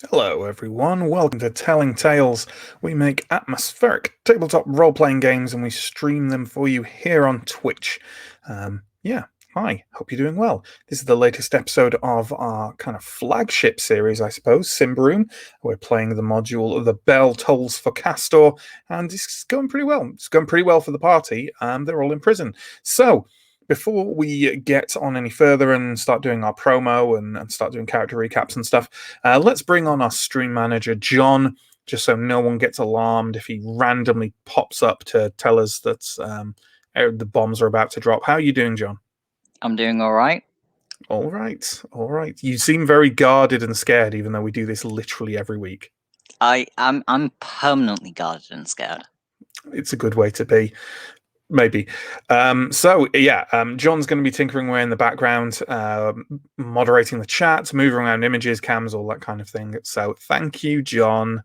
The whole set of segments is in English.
Hello, everyone. Welcome to Telling Tales. We make atmospheric tabletop role playing games and we stream them for you here on Twitch. Yeah, hi. Hope you're doing well. This is the latest episode of our kind of flagship series, I suppose, Symbaroum. We're playing the module The Bell Tolls for Kastor, and it's going pretty well. It's going pretty well for the party. They're all in prison. So, before we get on any further and start doing our promo and start doing character recaps and stuff, let's bring on our stream manager, John, just so no one gets alarmed if he randomly pops up to tell us that the bombs are about to drop. How are you doing, John? I'm doing all right. All right, all right. You seem very guarded and scared, even though we do this literally every week. I'm permanently guarded and scared. It's a good way to be. Maybe. John's going to be tinkering away in the background, moderating the chat, moving around images, cams, all that kind of thing. So thank you, John.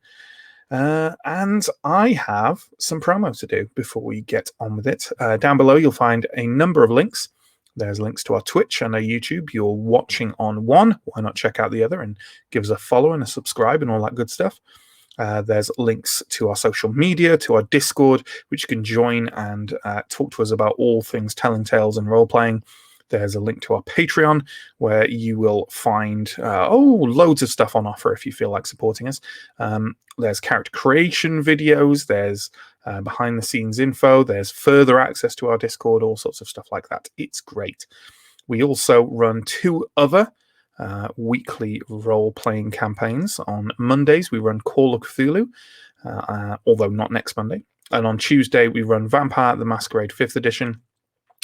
And I have some promo to do before we get on with it. Down below, you'll find a number of links. There's links to our Twitch and our YouTube. You're watching on one. Why not check out the other and give us a follow and a subscribe and all that good stuff. There's links to our social media, to our Discord, which you can join and talk to us about all things telling tales and role playing. There's a link to our Patreon where you will find loads of stuff on offer if you feel like supporting us. There's character creation videos. There's behind the scenes info. There's further access to our Discord, all sorts of stuff like that. It's great. We also run two other weekly role-playing campaigns. On Mondays, we run Call of Cthulhu, although not next Monday. And on Tuesday, we run Vampire the Masquerade 5th edition.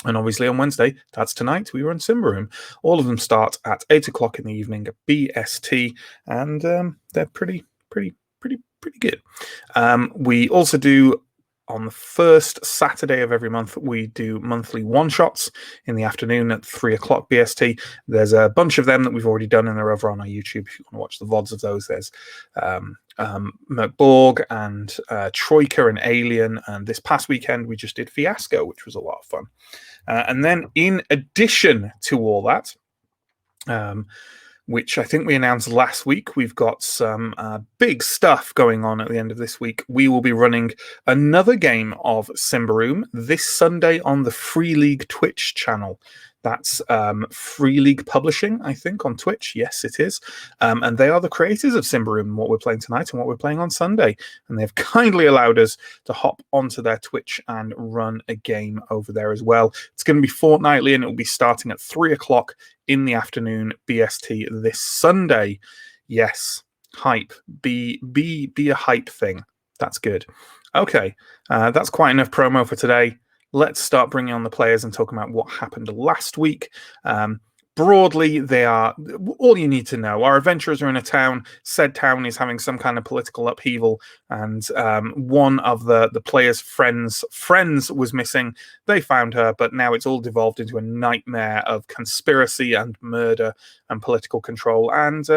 And obviously on Wednesday, that's tonight, we run Symbaroum. All of them start at 8 o'clock in the evening at BST, and they're pretty good. We also do, on the first Saturday of every month, we do monthly one-shots in the afternoon at 3 o'clock BST. There's a bunch of them that we've already done, and they're over on our YouTube if you want to watch the VODs of those. There's Merkborg and Troika and Alien, and this past weekend we just did Fiasco, which was a lot of fun. And then in addition to all that, which I think we announced last week, we've got some big stuff going on at the end of this week. We will be running another game of Symbaroum this Sunday on the Free League Twitch channel. That's Free League Publishing, I think, on Twitch. Yes, it is. And they are the creators of Symbaroum, what we're playing tonight and what we're playing on Sunday. And they've kindly allowed us to hop onto their Twitch and run a game over there as well. It's going to be fortnightly, and it will be starting at 3 o'clock in the afternoon BST this Sunday. Yes, hype. Be a hype thing. That's good. Okay, that's quite enough promo for today. Let's start bringing on the players and talking about what happened last week. Broadly, they are all you need to know. Our adventurers are in a town. Said town is having some kind of political upheaval, and one of the players' friends was missing. They found her, but now it's all devolved into a nightmare of conspiracy and murder and political control. And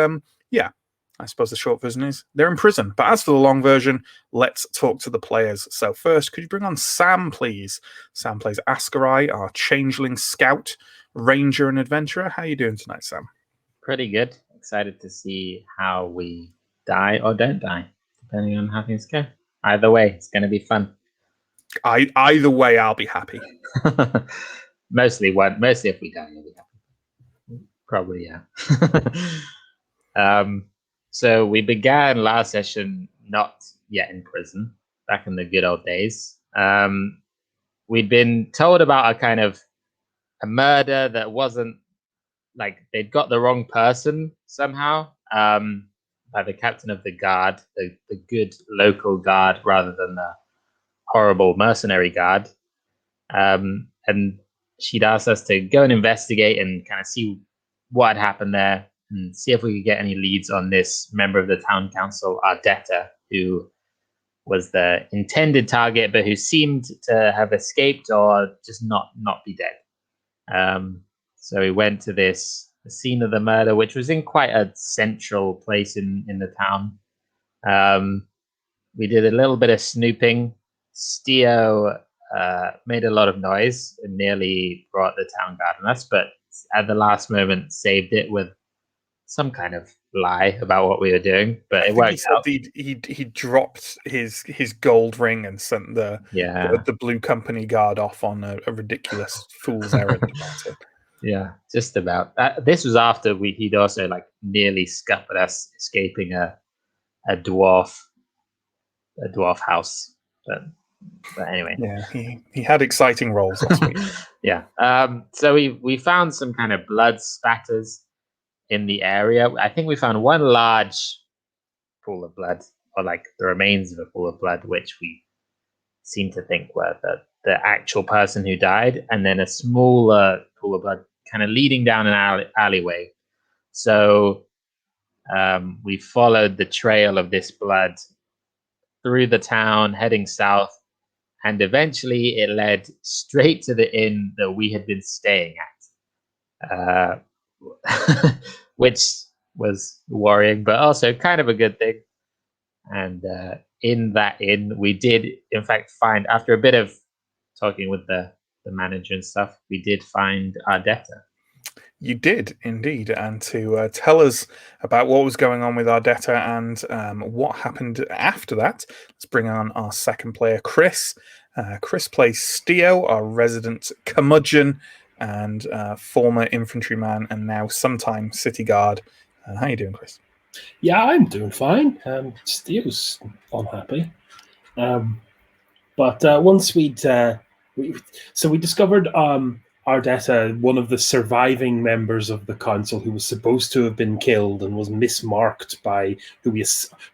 I suppose the short version is they're in prison. But as for the long version, let's talk to the players. So first, could you bring on Sam, please? Sam plays Ascarai, our changeling scout, ranger, and adventurer. How are you doing tonight, Sam? Pretty good. Excited to see how we die or don't die, depending on how things go. Either way, it's going to be fun. Either way, I'll be happy. Mostly if we die, you'll be happy. Probably, yeah. So we began last session not yet in prison, back in the good old days. We'd been told about a murder that wasn't, like, they'd got the wrong person somehow, by the captain of the guard, the good local guard rather than the horrible mercenary guard. And she'd asked us to go and investigate and kind of see what had happened there and see if we could get any leads on this member of the town council, Ardetta, who was the intended target, but who seemed to have escaped or just not be dead. So we went to the scene of the murder, which was in quite a central place in the town. We did a little bit of snooping. Stio made a lot of noise and nearly brought the town guard on us, but at the last moment saved it with some kind of lie about what we were doing, but I it think he worked said out. he dropped his gold ring and sent the blue company guard off on a ridiculous fool's errand about it. Yeah, just about. This was after he'd also like nearly scuppered us escaping a dwarf house. But anyway, Yeah, he had exciting roles last week. yeah. So we found some kind of blood spatters in the area. I think we found one large pool of blood, or like the remains of a pool of blood, which we seem to think were the actual person who died, and then a smaller pool of blood kind of leading down an alleyway. So we followed the trail of this blood through the town, heading south, and eventually it led straight to the inn that we had been staying at, which was worrying, but also kind of a good thing. And in that inn, we did, in fact, find, after a bit of talking with the manager and stuff, we did find our debtor. You did indeed, and to tell us about what was going on with our debtor and what happened after that, let's bring on our second player, Chris. Chris plays Steo, our resident curmudgeon and former infantryman, and now sometime city guard. How you doing, Chris? Yeah, I'm doing fine. Steve's unhappy. But once we discovered Ardetta, one of the surviving members of the council, who was supposed to have been killed and was mismarked by who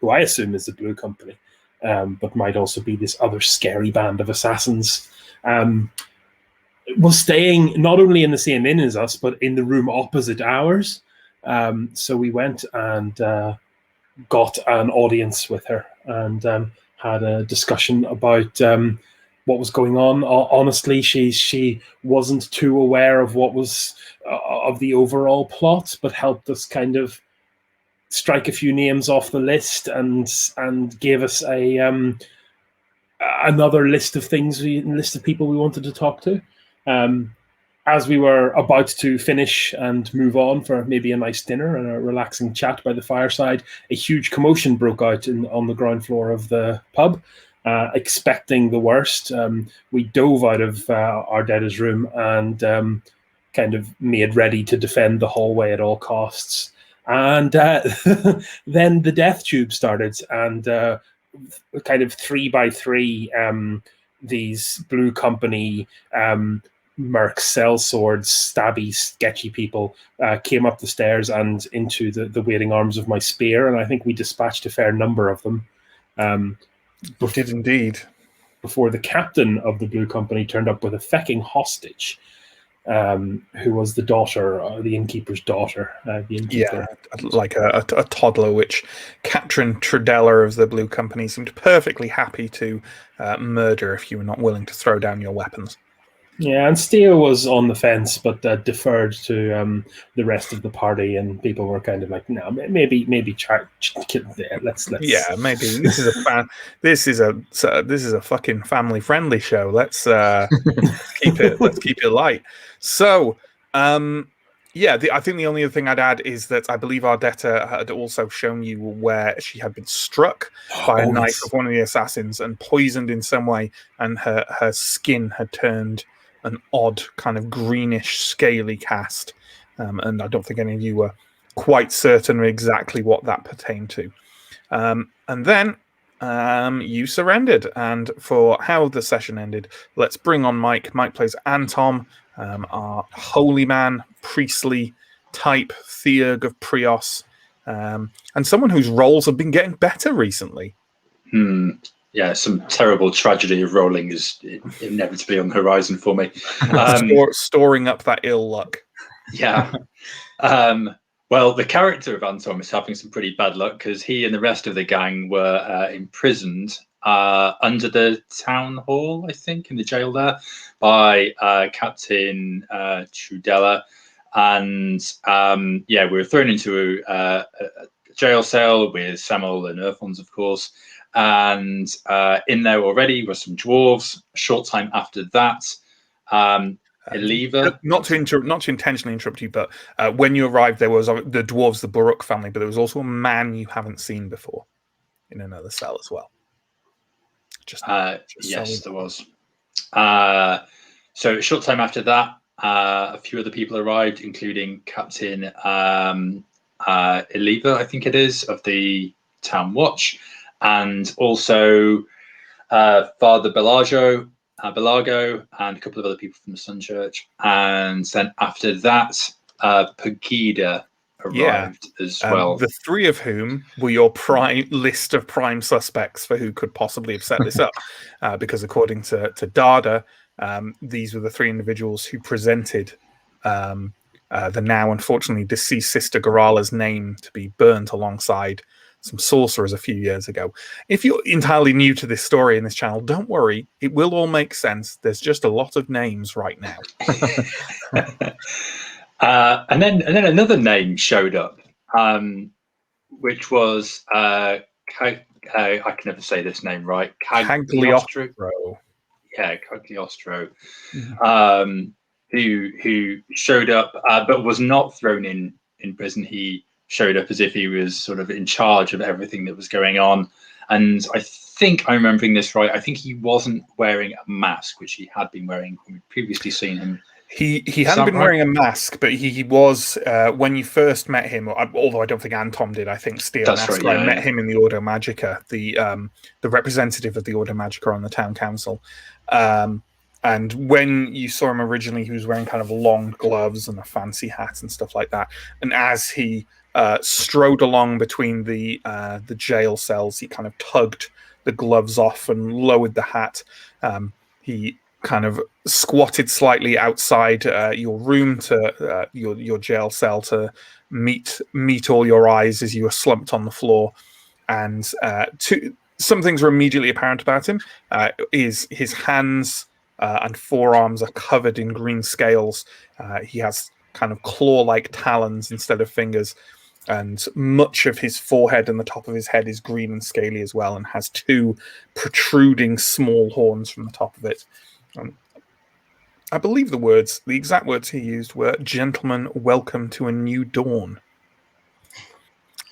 I assume is the Blue Company, but might also be this other scary band of assassins. Was staying not only in the same inn as us, but in the room opposite ours. So we went and got an audience with her and had a discussion about what was going on. Honestly, she wasn't too aware of what was of the overall plot, but helped us kind of strike a few names off the list and gave us a another list of people we wanted to talk to. As we were about to finish and move on for maybe a nice dinner and a relaxing chat by the fireside, a huge commotion broke out on the ground floor of the pub. Expecting the worst, we dove out of Ardetta's room and kind of made ready to defend the hallway at all costs. And then the death tube started, and kind of 3x3, these Blue Company mercs, sellswords, stabby, sketchy people came up the stairs and into the waiting arms of my spear, and I think we dispatched a fair number of them. Did indeed. Before the captain of the Blue Company turned up with a fecking hostage, who was the daughter, the innkeeper's daughter. The innkeeper. Yeah, like a toddler, which Katrin Trudella of the Blue Company seemed perfectly happy to murder if you were not willing to throw down your weapons. Yeah, and Steo was on the fence, but deferred to the rest of the party, and people were kind of like, "No, maybe let's." Yeah, maybe this is a fucking family friendly show. Let's keep it light. So, I think the only other thing I'd add is that I believe Ardetta had also shown you where she had been struck by a knife of one of the assassins and poisoned in some way, and her skin had turned an odd kind of greenish, scaly cast. And I don't think any of you were quite certain of exactly what that pertained to. And then you surrendered. And for how the session ended, let's bring on Mike. Mike plays Antom, our holy man, priestly type, Theurg of Prios, and someone whose roles have been getting better recently. Yeah, some terrible tragedy of rolling is inevitably on the horizon for me. Storing up that ill luck. Yeah. Well, the character of Anton is having some pretty bad luck because he and the rest of the gang were imprisoned under the town hall, I think, in the jail there, by Captain Trudella. And we were thrown into a jail cell with Samuel and Earthons, of course. And in there already were some dwarves. A short time after that, Eliva? Not to intentionally interrupt you, but when you arrived, there was the dwarves, the Buruk family, but there was also a man you haven't seen before in another cell as well. Yes, there was. So a short time after that, a few other people arrived, including Captain Eliva, I think it is, of the Town Watch, and also Father Belago, and a couple of other people from the Sun Church. And then after that, Pegida arrived as well. The three of whom were your prime list of prime suspects for who could possibly have set this up, because according to Dada, these were the three individuals who presented the now unfortunately deceased Sister Gorala's name to be burnt alongside some sorcerers a few years ago. If you're entirely new to this story in this channel, don't worry, it will all make sense. There's just a lot of names right now. And then another name showed up, which was I can never say this name right. Cagliostro. Yeah, Cagliostro. Who showed up, but was not thrown in prison. He showed up as if he was sort of in charge of everything that was going on. And I think I'm remembering this right. I think he wasn't wearing a mask, which he had been wearing when we'd previously seen him. He hadn't been wearing a mask, but he was, when you first met him, although I don't think Anton did, I think Steel met him in the Ordo Magica, the representative of the Ordo Magica on the town council. And when you saw him originally, he was wearing kind of long gloves and a fancy hat and stuff like that. And as he strode along between the jail cells, he kind of tugged the gloves off and lowered the hat. He kind of squatted slightly outside your room to your jail cell to meet all your eyes as you were slumped on the floor. And some things were immediately apparent about him. His hands and forearms are covered in green scales. He has kind of claw-like talons instead of fingers, and much of his forehead and the top of his head is green and scaly as well, and has two protruding small horns from the top of it. I believe the exact words he used were, "Gentlemen, welcome to a new dawn."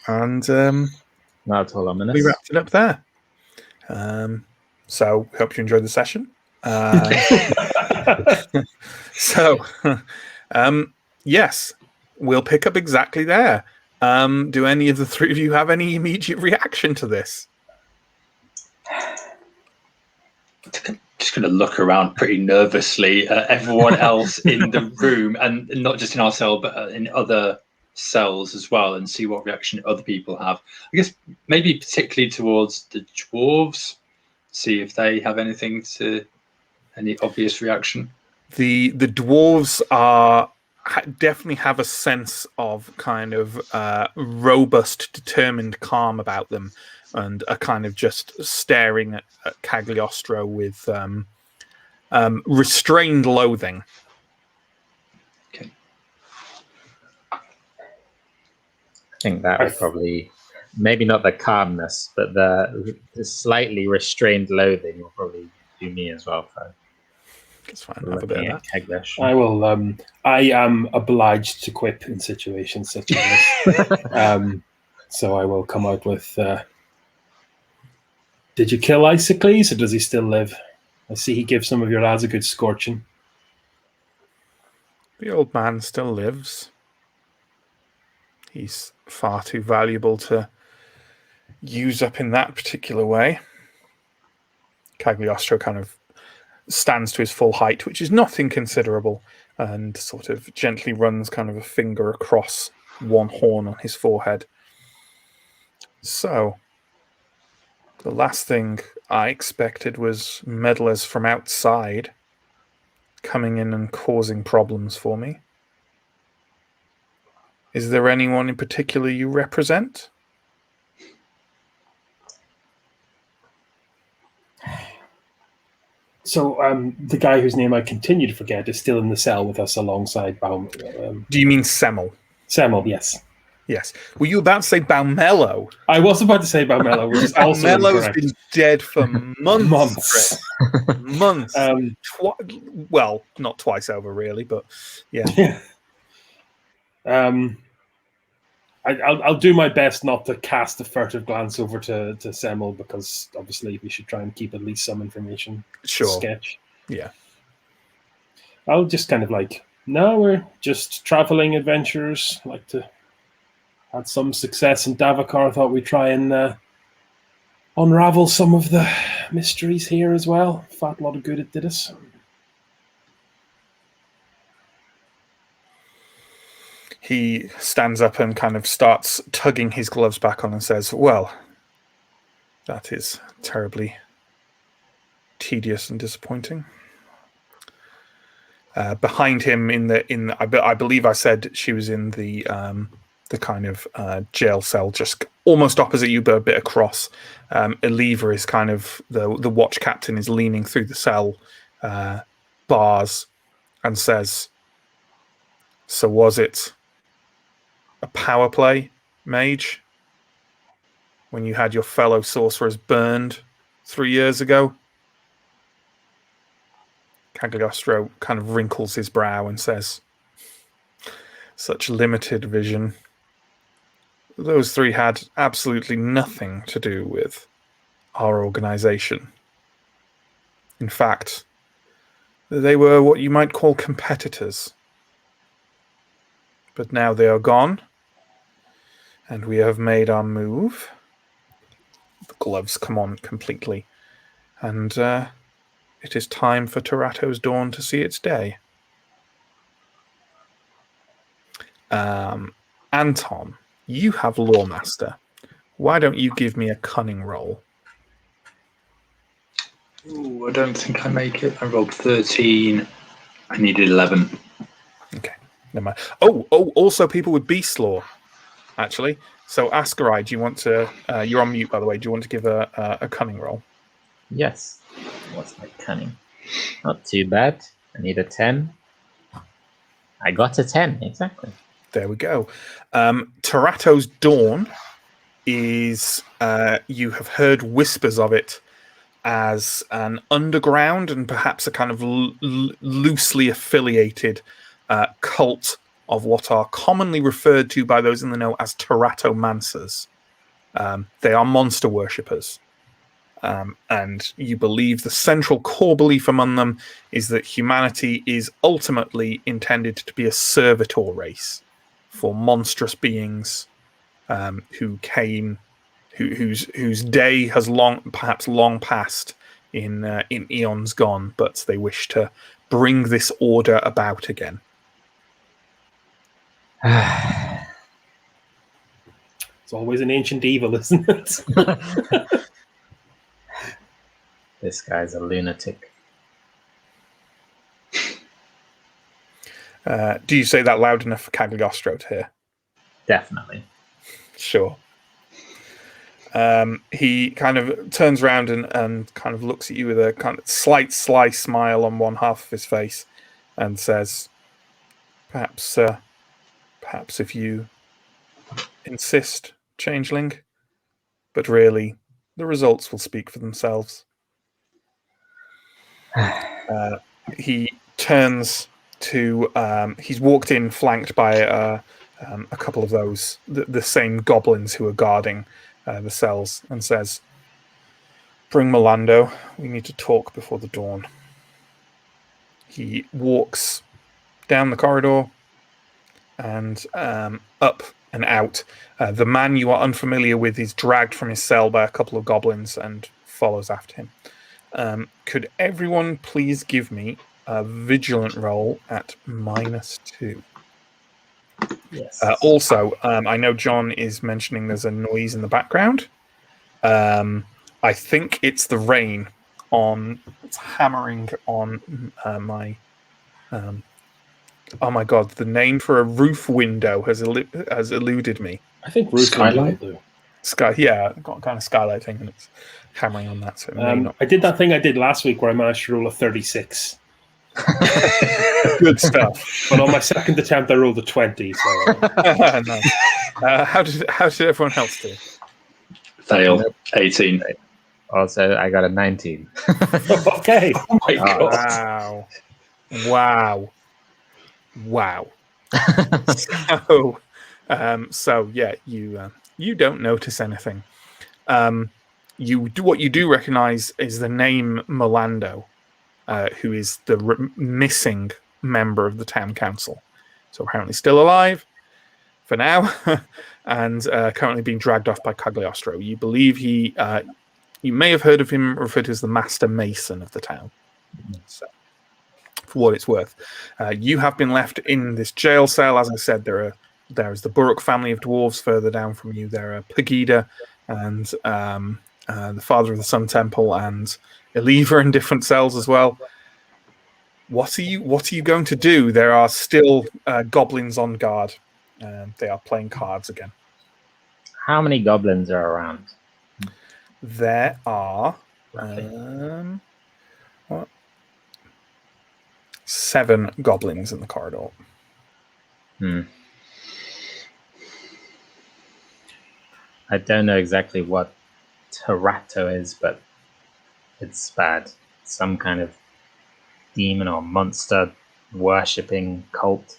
And that's all ominous. We wrapped it up there. So hope you enjoyed the session. Yes, we'll pick up exactly there. Do any of the three of you have any immediate reaction to this? Just going to look around pretty nervously at everyone else in the room, and not just in our cell, but in other cells as well, and see what reaction other people have. I guess maybe particularly towards the dwarves, see if they have any obvious reaction. The dwarves definitely have a sense of kind of robust, determined calm about them, and are kind of just staring at Cagliostro with restrained loathing. Okay. I think that would probably, maybe not the calmness, but the slightly restrained loathing will probably do me as well. That's fine. Have a bit of that. I will. I am obliged to quip in situations such as this. So I will come out with, did you kill Isocles, or does he still live? I see he gives some of your lads a good scorching. The old man still lives. He's far too valuable to use up in that particular way. Cagliostro kind of stands to his full height, which is not inconsiderable, and sort of gently runs kind of a finger across one horn on his forehead. So, the last thing I expected was meddlers from outside coming in and causing problems for me. Is there anyone in particular you represent? So the guy whose name I continue to forget is still in the cell with us alongside Baum. Do you mean Semmel? Semmel, yes. Yes. Were you about to say Balmello? I was about to say Balmello, which is also Balmello's incorrect. been dead for months. Months. Well, not twice over, really, but yeah. I'll do my best not to cast a furtive glance over to Semmel, because obviously we should try and keep at least some information. Sure. Sketch. Yeah. I'll just kind of no, we're just traveling adventurers. Like to had some success in Davokar. Thought we'd try and unravel some of the mysteries here as well. Fat lot of good it did us. He stands up and kind of starts tugging his gloves back on and says, "Well, that is terribly tedious and disappointing." Behind him, I believe I said she was in the kind of jail cell, just almost opposite you, but a bit across. Eliva is kind of the watch captain, is leaning through the cell bars and says, "So was it a power play, mage, when you had your fellow sorcerers burned 3 years ago?" Cagliostro kind of wrinkles his brow and says, "Such limited vision. Those three had absolutely nothing to do with our organization. In fact, they were what you might call competitors. But now they are gone, and we have made our move." The gloves come on completely, and it is time for Tarato's Dawn to see its day. Anton, you have Lawmaster. Why don't you give me a cunning roll? Ooh, I don't think I make it. I rolled 13. I needed 11. Okay, never mind. Oh, also people with Beast Law, actually. So Ascarai, do you want to... you're on mute, by the way. Do you want to give a cunning roll? Yes. What's my cunning? Not too bad. I need a 10. I got a 10, exactly. There we go. Tarato's Dawn is... you have heard whispers of it as an underground and perhaps a kind of loosely affiliated cult of what are commonly referred to by those in the know as Taratomancers. They are monster worshippers. And you believe the central core belief among them is that humanity is ultimately intended to be a servitor race for monstrous beings who came, whose day has perhaps long passed in eons gone, but they wish to bring this order about again. It's always an ancient evil, isn't it? This guy's a lunatic. Do you say that loud enough for Cagliostro to hear? Definitely. Sure. He kind of turns around and kind of looks at you with a kind of slight sly smile on one half of his face and says, perhaps if you insist, Changeling, but really the results will speak for themselves. He turns to... he's walked in flanked by a couple of those, the same goblins who are guarding the cells, and says, "Bring Milando. We need to talk before the dawn." He walks down the corridor and up and out. The man you are unfamiliar with is dragged from his cell by a couple of goblins and follows after him. Could everyone please give me a vigilant roll at -2? Yes. Also, I know John is mentioning there's a noise in the background. I think it's the rain it's hammering on my... oh my god, the name for a roof window has eluded me. I think roof Skylight? window will do. Sky, yeah, got a kind of skylight thing, and it's hammering on that. So it may not. I did that thing I did last week where I managed to roll a 36. Good stuff. But on my second attempt, I rolled a 20. So Nice. How did everyone else do? Fail. Nope. 18. Also, I got a 19. okay. Oh my god. Wow. So yeah, you don't notice anything. What you do recognize is the name Molando, who is the missing member of the town council. So apparently still alive for now, and currently being dragged off by Cagliostro. You believe you may have heard of him referred to as the Master Mason of the town. So, for what it's worth, you have been left in this jail cell. As I said, there is the Burrock family of dwarves further down from you. There are Pegida and the Father of the Sun Temple and Eliva in different cells as well. What are you going to do? There are still goblins on guard. They are playing cards again. How many goblins are around? There are Roughly. 7 goblins in the corridor. I don't know exactly what Tarato is, but it's bad. Some kind of demon or monster worshipping cult.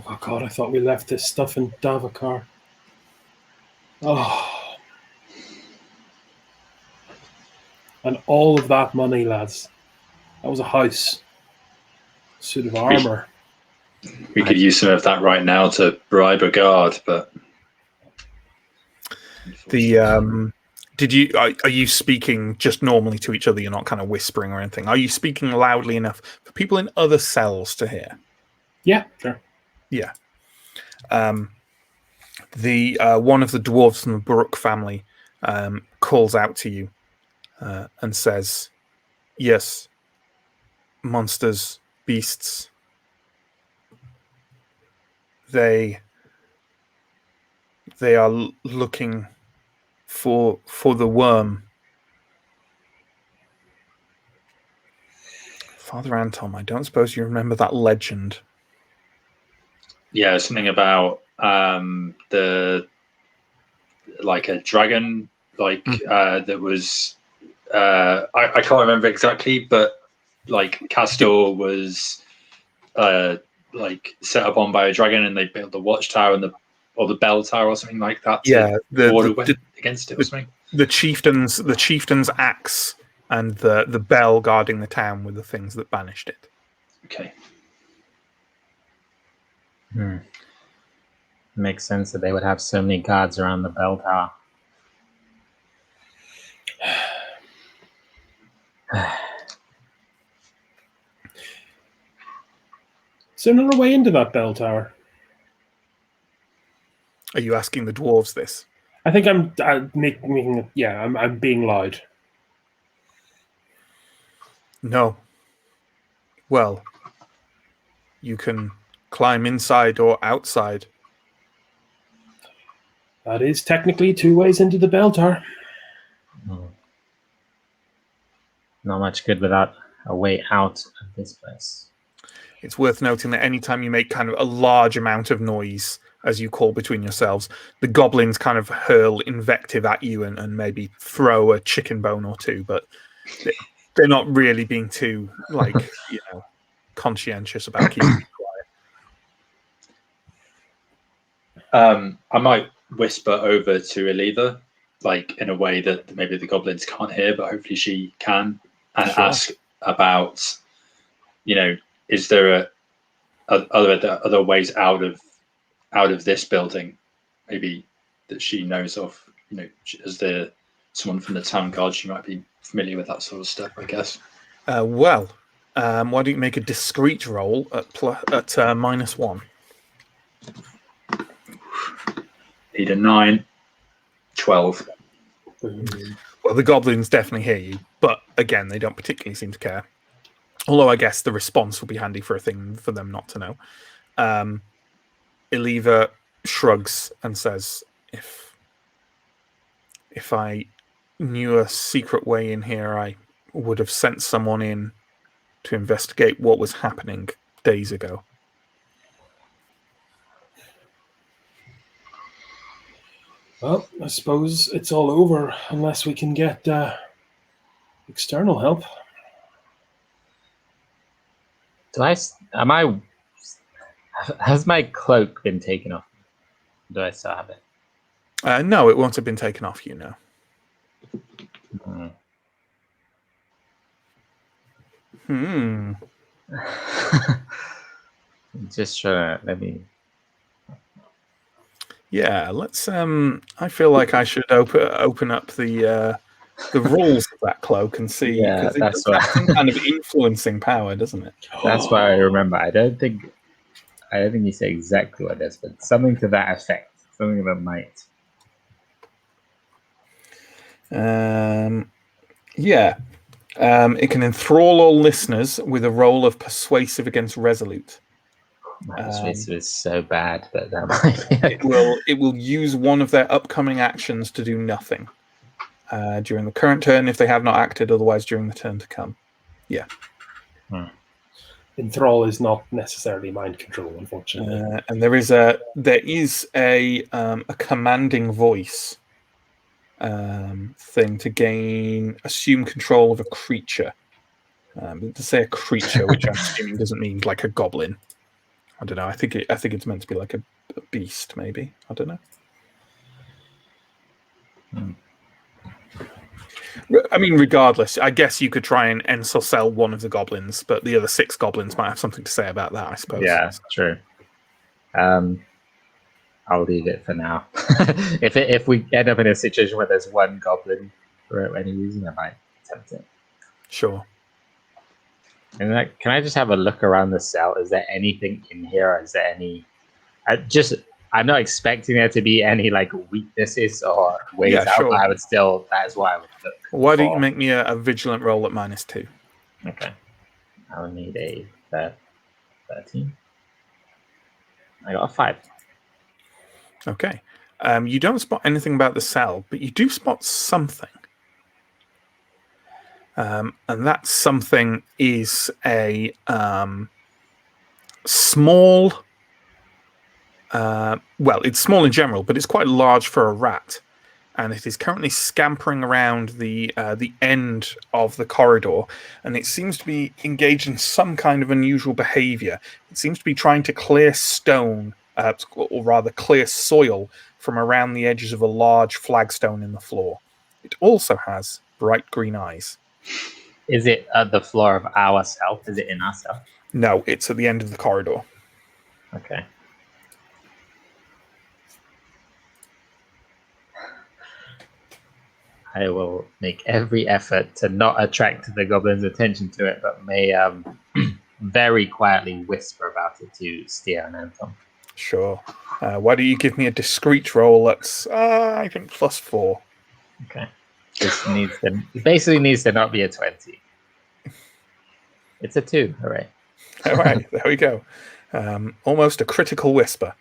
Oh god, I thought we left this stuff in Davakar. Oh. And all of that money, lads. That was a house. Suit of armor. We could use some of that right now to bribe a guard, but are you speaking just normally to each other? You're not kind of whispering or anything. Are you speaking loudly enough for people in other cells to hear? Yeah, sure. Yeah. The one of the dwarves from the Burrock family calls out to you and says, "Yes, monsters, beasts. They are looking for the worm." Father Anton, I don't suppose you remember that legend. yeah, something about the like a dragon, like that was I can't remember exactly, but like Kastor was like set upon by a dragon, and they built the watchtower and the bell tower or something like that. To ward against it or something. The chieftain's axe and the bell guarding the town were the things that banished it. Okay. Makes sense that they would have so many guards around the bell tower. Is there another way into that bell tower? Are you asking the dwarves this? I think I'm making. Yeah, I'm being loud. No. Well, you can climb inside or outside. That is technically 2 ways into the bell tower. Not much good without a way out of this place. It's worth noting that anytime you make kind of a large amount of noise, as you call between yourselves, the goblins kind of hurl invective at you and maybe throw a chicken bone or two, but they're not really being too, conscientious about keeping it quiet. I might whisper over to Eliva, like in a way that maybe the goblins can't hear, but hopefully she can, and ask about, is there other ways out of this building, maybe that she knows of? As someone from the town guard, she might be familiar with that sort of stuff, I guess. why don't you make a discreet roll at -1? Need a 9, 12. Well, the goblins definitely hear you, but again, they don't particularly seem to care. Although I guess the response will be handy for a thing for them not to know. Eliva shrugs and says, if I knew a secret way in here, I would have sent someone in to investigate what was happening days ago. Well, I suppose it's all over unless we can get external help. Has my cloak been taken off? Do I still have it? No, it won't have been taken off you, no. Just trying to let me. Yeah, let's. I feel like I should open up the rules of that cloak and see, Yeah, because it that's does have what- some kind of influencing power, doesn't it? That's what I remember. I don't think you say exactly what it is, but something to that effect. Something that might. Yeah. It can enthrall all listeners with a roll of persuasive against resolute. My persuasive is so bad that might be. It will use one of their upcoming actions to do nothing during the current turn if they have not acted, otherwise during the turn to come. Yeah. Enthrall is not necessarily mind control, unfortunately. And there is a commanding voice thing to assume control of a creature. To say a creature, which I'm assuming doesn't mean like a goblin. I don't know. I think it's meant to be like a beast, maybe. I don't know. I mean, regardless, I guess you could try and ensorcel one of the goblins, but the other 6 goblins might have something to say about that, I suppose. Yeah, true. I'll leave it for now. If we end up in a situation where there's one goblin for any reason, I might attempt it. Sure. And can I just have a look around the cell? Is there anything in here? Is there any? I'm not expecting there to be any like weaknesses or ways out. Sure. But I would still. That is what I would look. Why don't you make me a vigilant roll at -2? Okay. I would need a 13. I got a 5. Okay. You don't spot anything about the cell, but you do spot something. And that something is a small. Well, it's small in general, but it's quite large for a rat, and it is currently scampering around the end of the corridor, and it seems to be engaged in some kind of unusual behavior. It seems to be trying to clear stone, or rather clear soil, from around the edges of a large flagstone in the floor. It also has bright green eyes. Is it at the floor of our cell? Is it in our cell? No, it's at the end of the corridor. Okay. I will make every effort to not attract the goblin's attention to it, but may very quietly whisper about it to Steer and Anton. Sure. Why don't you give me a discreet roll that's, I think, +4. Okay. It basically needs to not be a 20. It's a 2. Hooray. All right, there we go. Almost a critical whisper.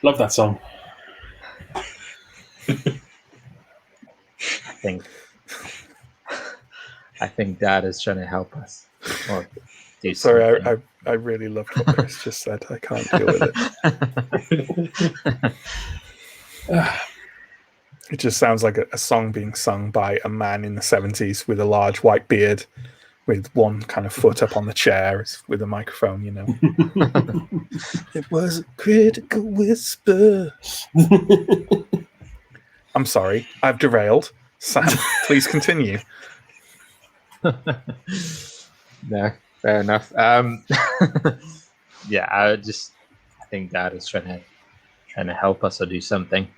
Love that song. I think Dad is trying to help us. Or do Sorry, something. I really loved what Chris just said. I can't deal with it. It just sounds like a song being sung by a man in the 70s with a large white beard, with one kind of foot up on the chair with a microphone, you know. It was a critical whisper. I'm sorry, I've derailed. Sam, please continue. No, fair enough. Yeah, I think Dad is trying to help us or do something.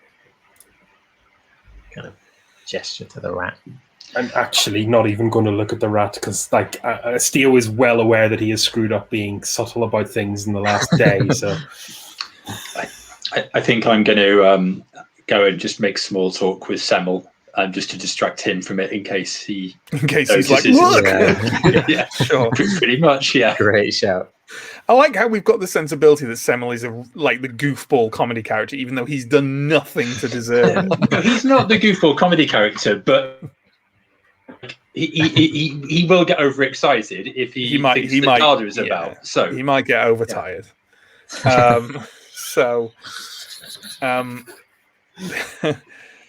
Kind of gesture to the rat. I'm actually not even going to look at the rat because, like, Steele is well aware that he has screwed up being subtle about things in the last day. So, I think I'm going to go and just make small talk with Semmel, just to distract him from it in case he's like, look. Yeah, sure, pretty much. Yeah, great shout. I like how we've got the sensibility that Semmel is like the goofball comedy character, even though he's done nothing to deserve it. No, he's not the goofball comedy character, but he will get overexcited if he thinks the Garda is about. So he might get overtired.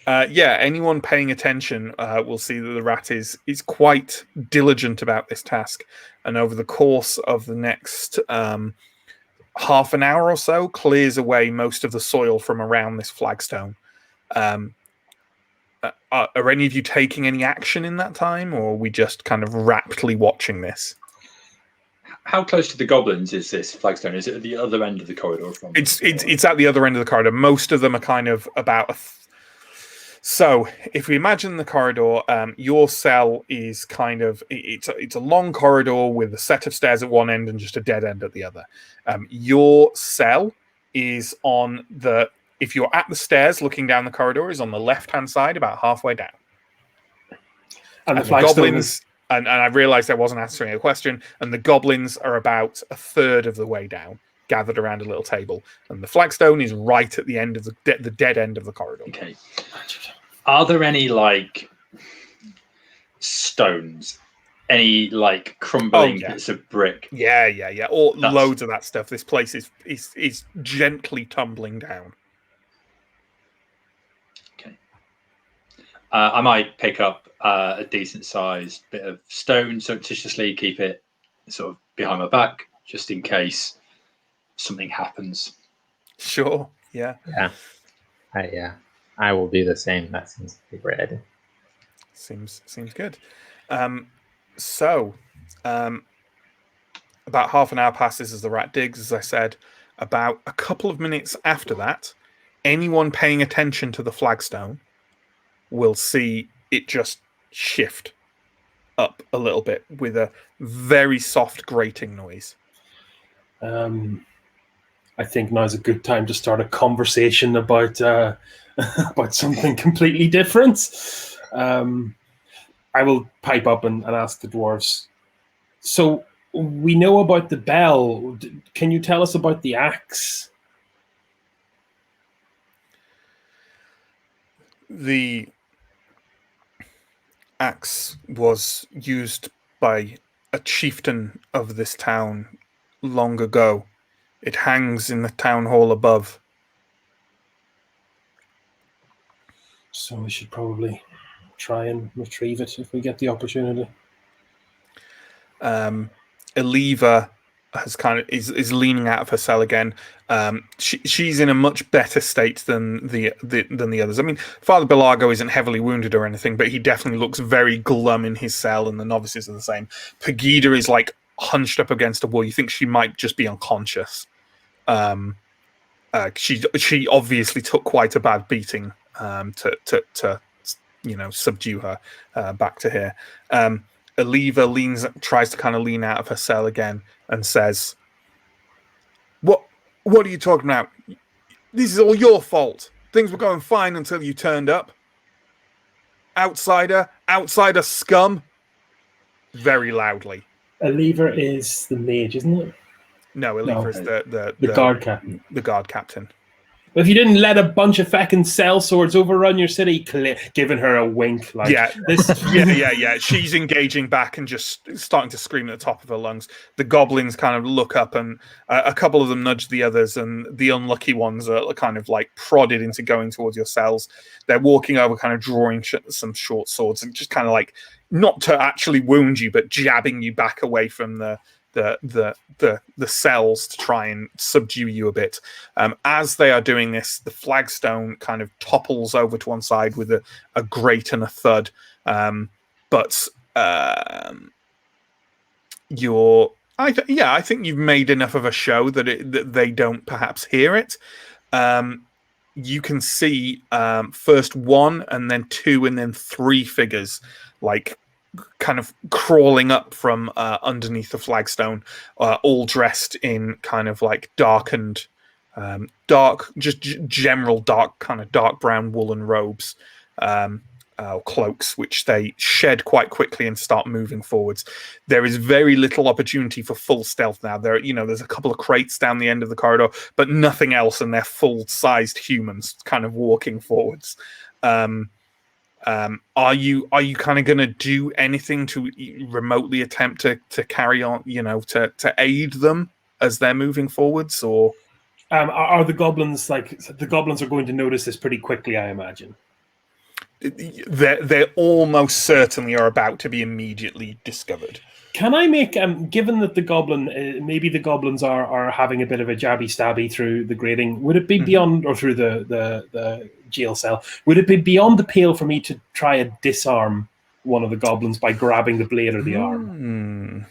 Anyone paying attention will see that the rat is quite diligent about this task, and over the course of the next half an hour or so, clears away most of the soil from around this flagstone. Are any of you taking any action in that time, or are we just kind of raptly watching this? How close to the goblins is this flagstone? Is it at the other end of the corridor? It's at the other end of the corridor. Most of them are kind of about so if we imagine the corridor, your cell is kind of it's a long corridor with a set of stairs at one end and just a dead end at the other. Your cell is on the if you're at the stairs looking down the corridor, is on the left-hand side, about halfway down. And the goblins, and I realised I wasn't answering a question, and the goblins are about a third of the way down, gathered around a little table. And the flagstone is right at the end of the dead end of the corridor. Okay. Are there any, like, stones? Any, like, crumbling bits of brick? Yeah. Or loads of that stuff. This place is gently tumbling down. I might pick up a decent-sized bit of stone surreptitiously, keep it sort of behind my back, just in case something happens. Sure. Yeah. I will do the same. That seems like a great idea. Seems good. About half an hour passes as the rat digs, as I said. About a couple of minutes after that, anyone paying attention to the flagstone will see it just shift up a little bit with a very soft grating noise. I think now's a good time to start a conversation about about something completely different. I will pipe up and ask the dwarves. So we know about the bell. Can you tell us about the axe? The axe was used by a chieftain of this town long ago. It hangs in the town hall above. So we should probably try and retrieve it if we get the opportunity. Eliva has is leaning out of her cell again. She's in a much better state than the others. I mean, Father Belago isn't heavily wounded or anything, but he definitely looks very glum in his cell, and the novices are the same. Pegida is like hunched up against a wall. You think she might just be unconscious. She obviously took quite a bad beating to subdue her back to here. Eliva tries to kind of lean out of her cell again and says, What are you talking about? This is all your fault. Things were going fine until you turned up. Outsider scum. Very loudly. Eliva is the mage, isn't it? No, Eliva is the guard captain. The guard captain. But if you didn't let a bunch of feckin' sellswords overrun your city, giving her a wink like yeah. She's engaging back and just starting to scream at the top of her lungs. The goblins kind of look up, and a couple of them nudge the others, and the unlucky ones are kind of like prodded into going towards your cells. They're walking over, kind of drawing some short swords, and just kind of like not to actually wound you, but jabbing you back away from the cells to try and subdue you a bit. As they are doing this, the flagstone kind of topples over to one side with a grate and a thud. I think you've made enough of a show that they don't perhaps hear it. You can see first one, and then two, and then three figures like kind of crawling up from underneath the flagstone, all dressed in kind of like darkened, general dark kind of dark brown woolen robes, cloaks, which they shed quite quickly and start moving forwards. There is very little opportunity for full stealth now. There's a couple of crates down the end of the corridor, but nothing else, and they're full-sized humans kind of walking forwards. Are you kind of going to do anything to remotely attempt to carry on, to aid them as they're moving forwards, or are the goblins the goblins are going to notice this pretty quickly? I imagine they almost certainly are about to be immediately discovered. Can I make, given that the goblin, maybe the goblins are having a bit of a jabby stabby through the grating, would it be beyond, or through the jail cell, would it be beyond the pale for me to try and disarm one of the goblins by grabbing the blade or the arm?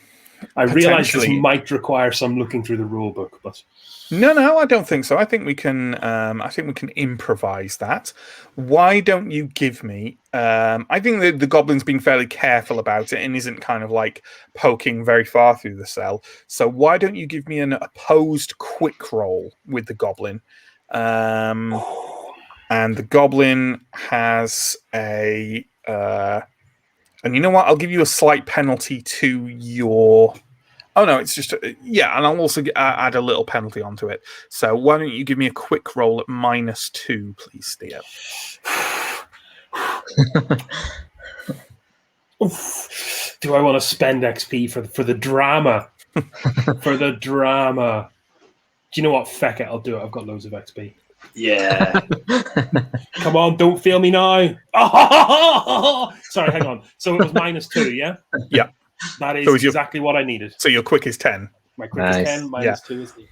I realize this might require some looking through the rule book, but no, I don't think so. I think we can. I think we can improvise that. Why don't you give me? I think the goblin's been fairly careful about it and isn't kind of like poking very far through the cell. So why don't you give me an opposed quick roll with the goblin? And the goblin has a. And you know what? I'll give you a slight penalty to your. Oh, no, it's just... and I'll also add a little penalty onto it. So why don't you give me a quick roll at -2, please, Theo? Do I want to spend XP for the drama? For the drama. Do you know what? Feck it, I'll do it. I've got loads of XP. Yeah. Come on, don't fail me now. Oh! Sorry, hang on. So it was -2, yeah? Yeah. That is So exactly what I needed. So your quick is 10. My quick is 10, -2 is 8.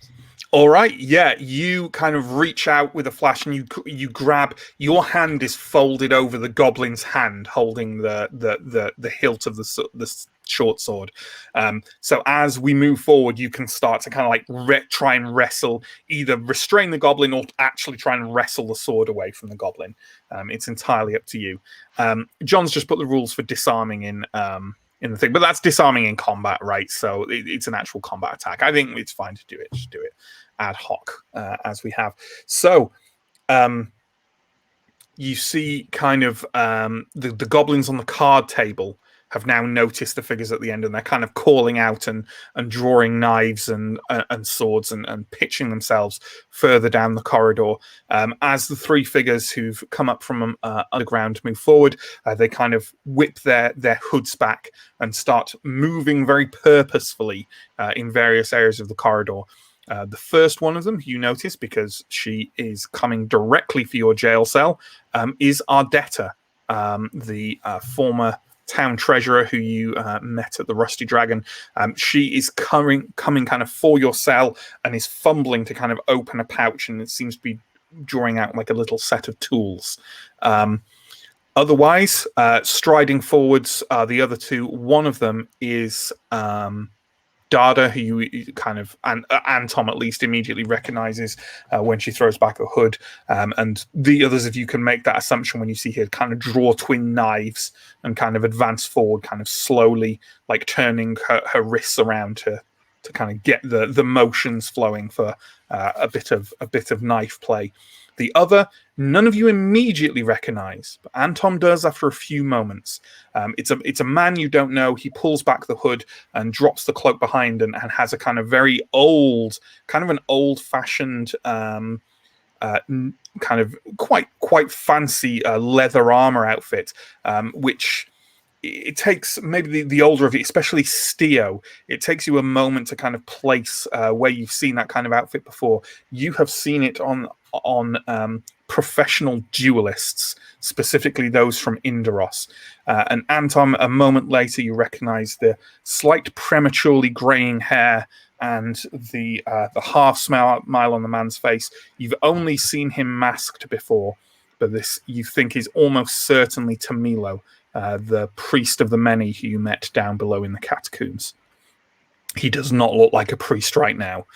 All right, yeah. You kind of reach out with a flash, and you grab. Your hand is folded over the goblin's hand, holding the hilt of the short sword. So as we move forward, you can start to kind of like try and wrestle, either restrain the goblin or actually try and wrestle the sword away from the goblin. It's entirely up to you. John's just put the rules for disarming in the thing, but that's disarming in combat, right? So it's an actual combat attack. I think it's fine to do it. Just do it ad hoc as we have. So you see kind of the goblins on the card table have now noticed the figures at the end, and they're kind of calling out and drawing knives and swords and pitching themselves further down the corridor. As the three figures who've come up from underground move forward, they kind of whip their hoods back and start moving very purposefully in various areas of the corridor. The first one of them you notice, because she is coming directly for your jail cell, is Ardetta, the former town treasurer who you met at the Rusty Dragon. She is coming kind of for your cell and is fumbling to kind of open a pouch, and it seems to be drawing out like a little set of tools. Otherwise, striding forwards are the other two. One of them is Dada, who you kind of, and Tom at least immediately recognizes when she throws back the hood. And the others of you can make that assumption when you see her kind of draw twin knives and kind of advance forward, kind of slowly, like turning her wrists around to kind of get the motions flowing for a bit of knife play. The other, none of you immediately recognize, but Anton does after a few moments. It's a man you don't know. He pulls back the hood and drops the cloak behind, and has a kind of very old, kind of an old-fashioned, kind of quite fancy leather armor outfit, which it takes maybe the older of you, especially Steo, it takes you a moment to kind of place where you've seen that kind of outfit before. You have seen it on professional duelists, specifically those from Indaros. And Anton, a moment later, you recognize the slight prematurely graying hair and the half smile on the man's face. You've only seen him masked before, but this you think is almost certainly Tamilo, the priest of the many who you met down below in the catacombs. He does not look like a priest right now.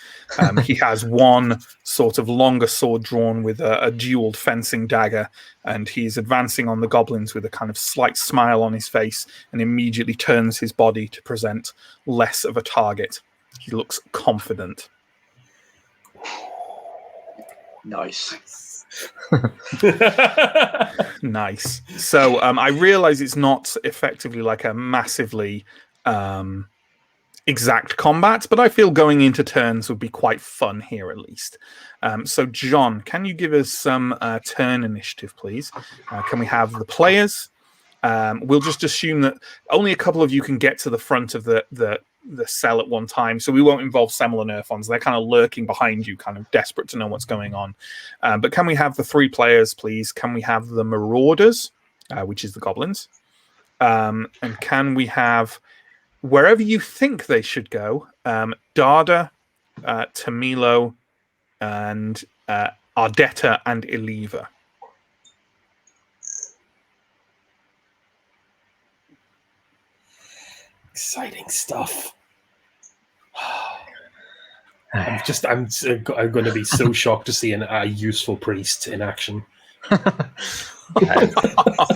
He has one sort of longer sword drawn with a dual fencing dagger, and he's advancing on the goblins with a kind of slight smile on his face, and immediately turns his body to present less of a target. He looks confident. Nice. Nice. So I realize it's not effectively like a massively exact combat, but I feel going into turns would be quite fun here at least. So, John, can you give us some turn initiative, please? Can we have the players? We'll just assume that only a couple of you can get to the front of the cell at one time, so we won't involve Semel and Earthons. They're kind of lurking behind you, kind of desperate to know what's going on. But can we have the 3 players, please? Can we have the Marauders, which is the goblins? And can we have, wherever you think they should go, Darda, Tamilo, and Ardetta and Eliva? Exciting stuff. I'm going to be so shocked to see a useful priest in action. So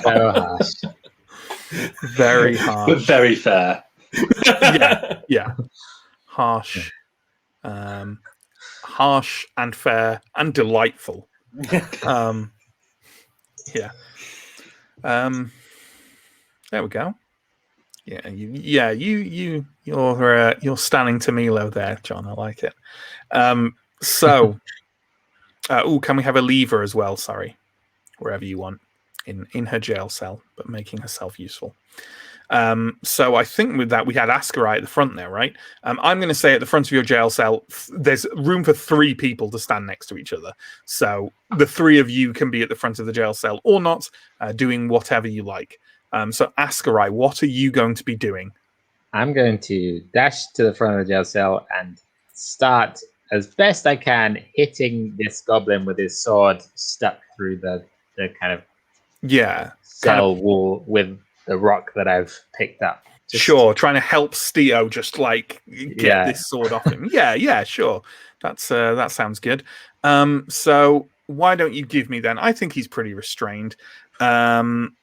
harsh. Very harsh. But very fair. Yeah. Harsh. Harsh and fair and delightful. Yeah. There we go. Yeah, you're standing to Milo there, John. I like it. So, can we have a lever as well? Sorry, wherever you want in her jail cell, but making herself useful. So I think with that we had Ascarai at the front there, right? I'm going to say at the front of your jail cell, there's room for 3 people to stand next to each other. So the 3 of you can be at the front of the jail cell or not, doing whatever you like. So Ascarai, what are you going to be doing? I'm going to dash to the front of the jail cell and start as best I can hitting this goblin with his sword stuck through the kind of cell wall with the rock that I've picked up. Trying to help Steo just like get this sword off him. Yeah, sure. That sounds good. So why don't you give me then? I think he's pretty restrained. Can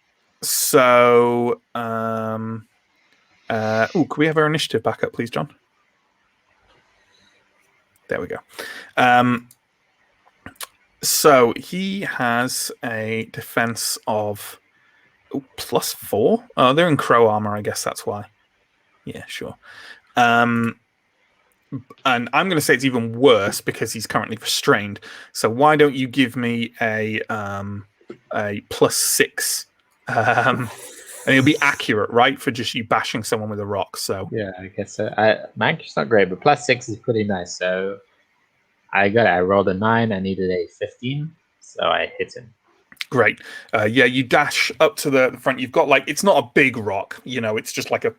we have our initiative back up, please, John? There we go. So he has a defense of +4. Oh, they're in crow armor. I guess that's why. Yeah, sure. And I'm going to say it's even worse because he's currently restrained. So why don't you give me a +6? And it'll be accurate, right, for just you bashing someone with a rock. So yeah, I guess so. My accuracy's not great, but +6 is pretty nice. So I rolled a 9. I needed a 15, so I hit him. Great. You dash up to the front. You've got it's not a big rock, it's just like a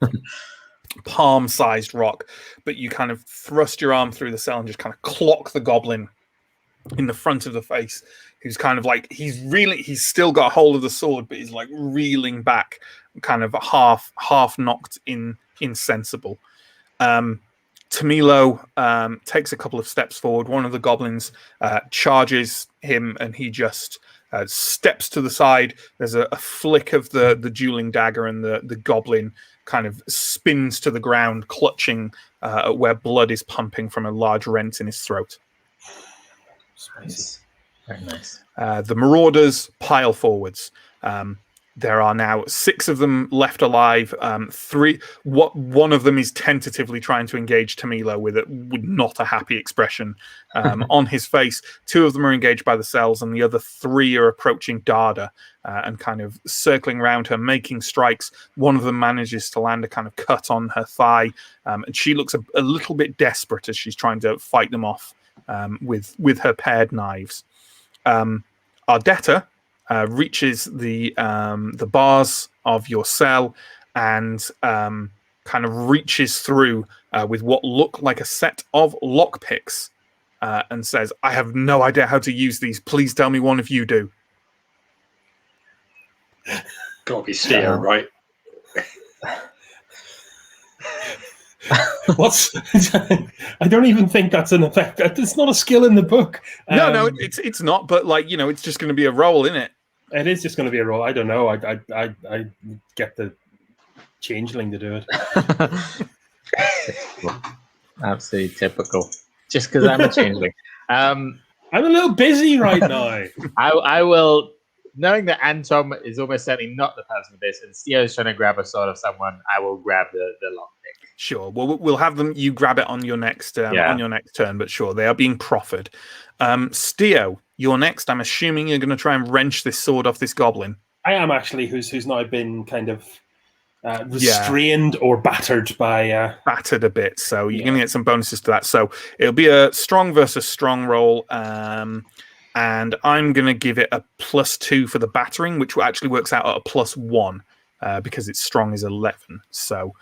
palm-sized rock, but you kind of thrust your arm through the cell and just kind of clock the goblin in the front of the face, who's kind of he's still got hold of the sword, but he's reeling back, kind of half knocked insensible. Tamilo takes a couple of steps forward. One of the goblins charges him, and he just steps to the side. There's a flick of the dueling dagger, and the goblin kind of spins to the ground, clutching where blood is pumping from a large rent in his throat. Spicy. Very nice. The Marauders pile forwards. There are now 6 of them left alive. One of them is tentatively trying to engage Tamilo with not a happy expression on his face. 2 of them are engaged by the cells, and the other 3 are approaching Darda and kind of circling around her, making strikes. One of them manages to land a kind of cut on her thigh, and she looks a little bit desperate as she's trying to fight them off with her paired knives. Ardetta reaches the bars of your cell and kind of reaches through with what look like a set of lockpicks and says, "I have no idea how to use these. Please tell me one of you do." Gotta be Steo, right? I don't even think that's an effect. It's not a skill in the book. No, it's not. But it's just going to be a roll, isn't it? It is just going to be a roll. I don't know. I get the changeling to do it. Absolutely typical. Just because I'm a changeling. I'm a little busy right now. I will, knowing that Anton is almost certainly not the person with this, and Steo's trying to grab a sword of someone, I will grab the lockpick. Sure. Well, we'll have them. You grab it on your next turn, but sure, they are being proffered. Steo, you're next. I'm assuming you're going to try and wrench this sword off this goblin. I am actually, who's now been kind of restrained or battered by... battered a bit, so you're going to get some bonuses to that. So it'll be a strong versus strong roll, and I'm going to give it a +2 for the battering, which actually works out at a +1 because its strong is 11, so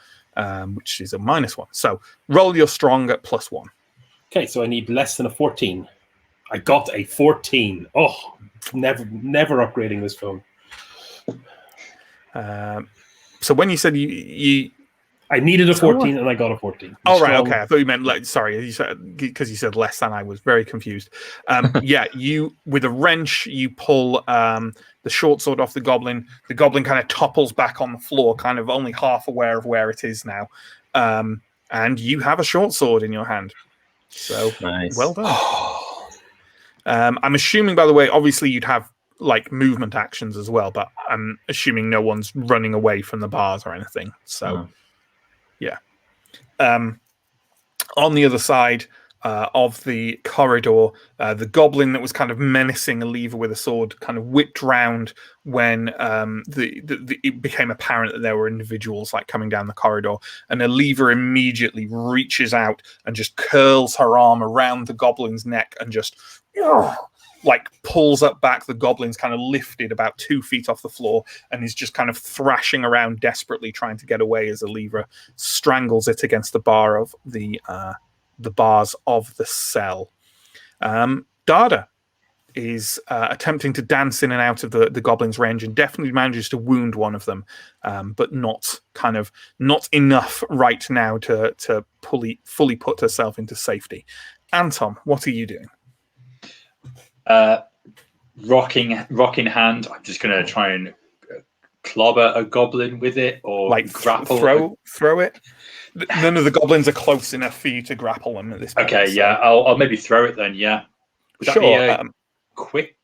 which is a -1. So roll your strong at +1. Okay, so I need less than a 14. I got a 14. Oh, never upgrading this phone. So when you said you I needed a 14 and I got a 14. Oh, right, okay. I thought you meant, sorry, because you said less than, I was very confused. You, with a wrench, you pull the short sword off the goblin. The goblin kind of topples back on the floor, kind of only half aware of where it is now. And you have a short sword in your hand. So, nice. Well done. I'm assuming, by the way, obviously you'd have movement actions as well, but I'm assuming no one's running away from the bars or anything. So, yeah. On the other side of the corridor, the goblin that was kind of menacing a lever with a sword kind of whipped round when it became apparent that there were individuals coming down the corridor, and a lever immediately reaches out and just curls her arm around the goblin's neck and just pulls up back. The goblin's kind of lifted about 2 feet off the floor and is just kind of thrashing around desperately trying to get away as a lever strangles it against the bar of the bars of the cell. Dada is attempting to dance in and out of the goblin's range and definitely manages to wound one of them, but not enough right now to fully put herself into safety. Anton, what are you doing? Rocking hand. I'm just going to try and clobber a goblin with it, or grapple. Throw it. None of the goblins are close enough for you to grapple them at this point. Okay, yeah, I'll maybe throw it then. Yeah, would that be quick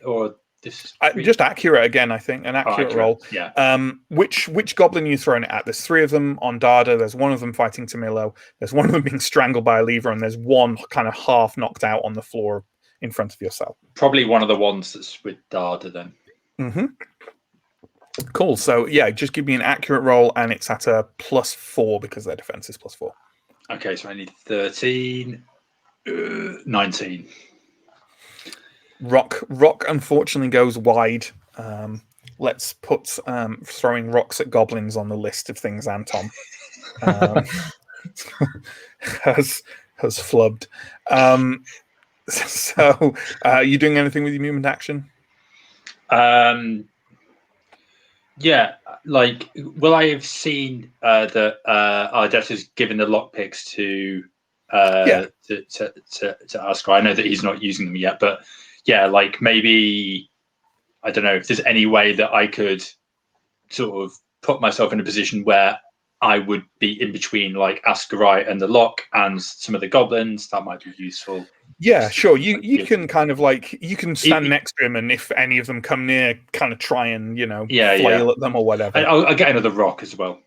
or just accurate again? I think an accurate roll. Yeah. Which goblin are you throwing it at? There's 3 of them on Dada. There's 1 of them fighting Tamilo. There's 1 of them being strangled by a lever, and there's 1 kind of half knocked out on the floor in front of yourself. Probably one of the ones that's with Dada then. Mm-hmm. Cool. So yeah, just give me an accurate roll, and it's at a +4 because their defense is +4. Okay, so I need 13, 19. Rock unfortunately goes wide. Let's put throwing rocks at goblins on the list of things Anton has flubbed. So, are you doing anything with your movement action? Yeah, will I have seen that Ardet has given the lockpicks to Askar? I know that he's not using them yet, but yeah, maybe I don't know if there's any way that I could sort of put myself in a position where I would be in between Askarai and the lock and some of the goblins. That might be useful. Yeah, sure. You can kind of you can stand next to him, and if any of them come near, kind of try and flail at them or whatever. I'll get another rock as well.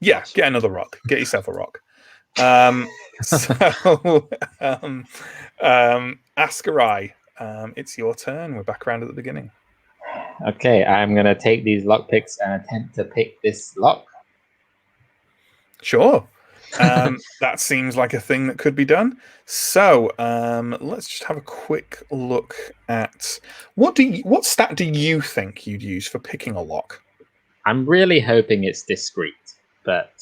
Yeah, get another rock. Get yourself a rock. Askarai, it's your turn. We're back around at the beginning. Okay, I'm gonna take these lockpicks and attempt to pick this lock. Sure. That seems like a thing that could be done. So let's just have a quick look at what stat do you think you'd use for picking a lock? I'm really hoping it's discreet, but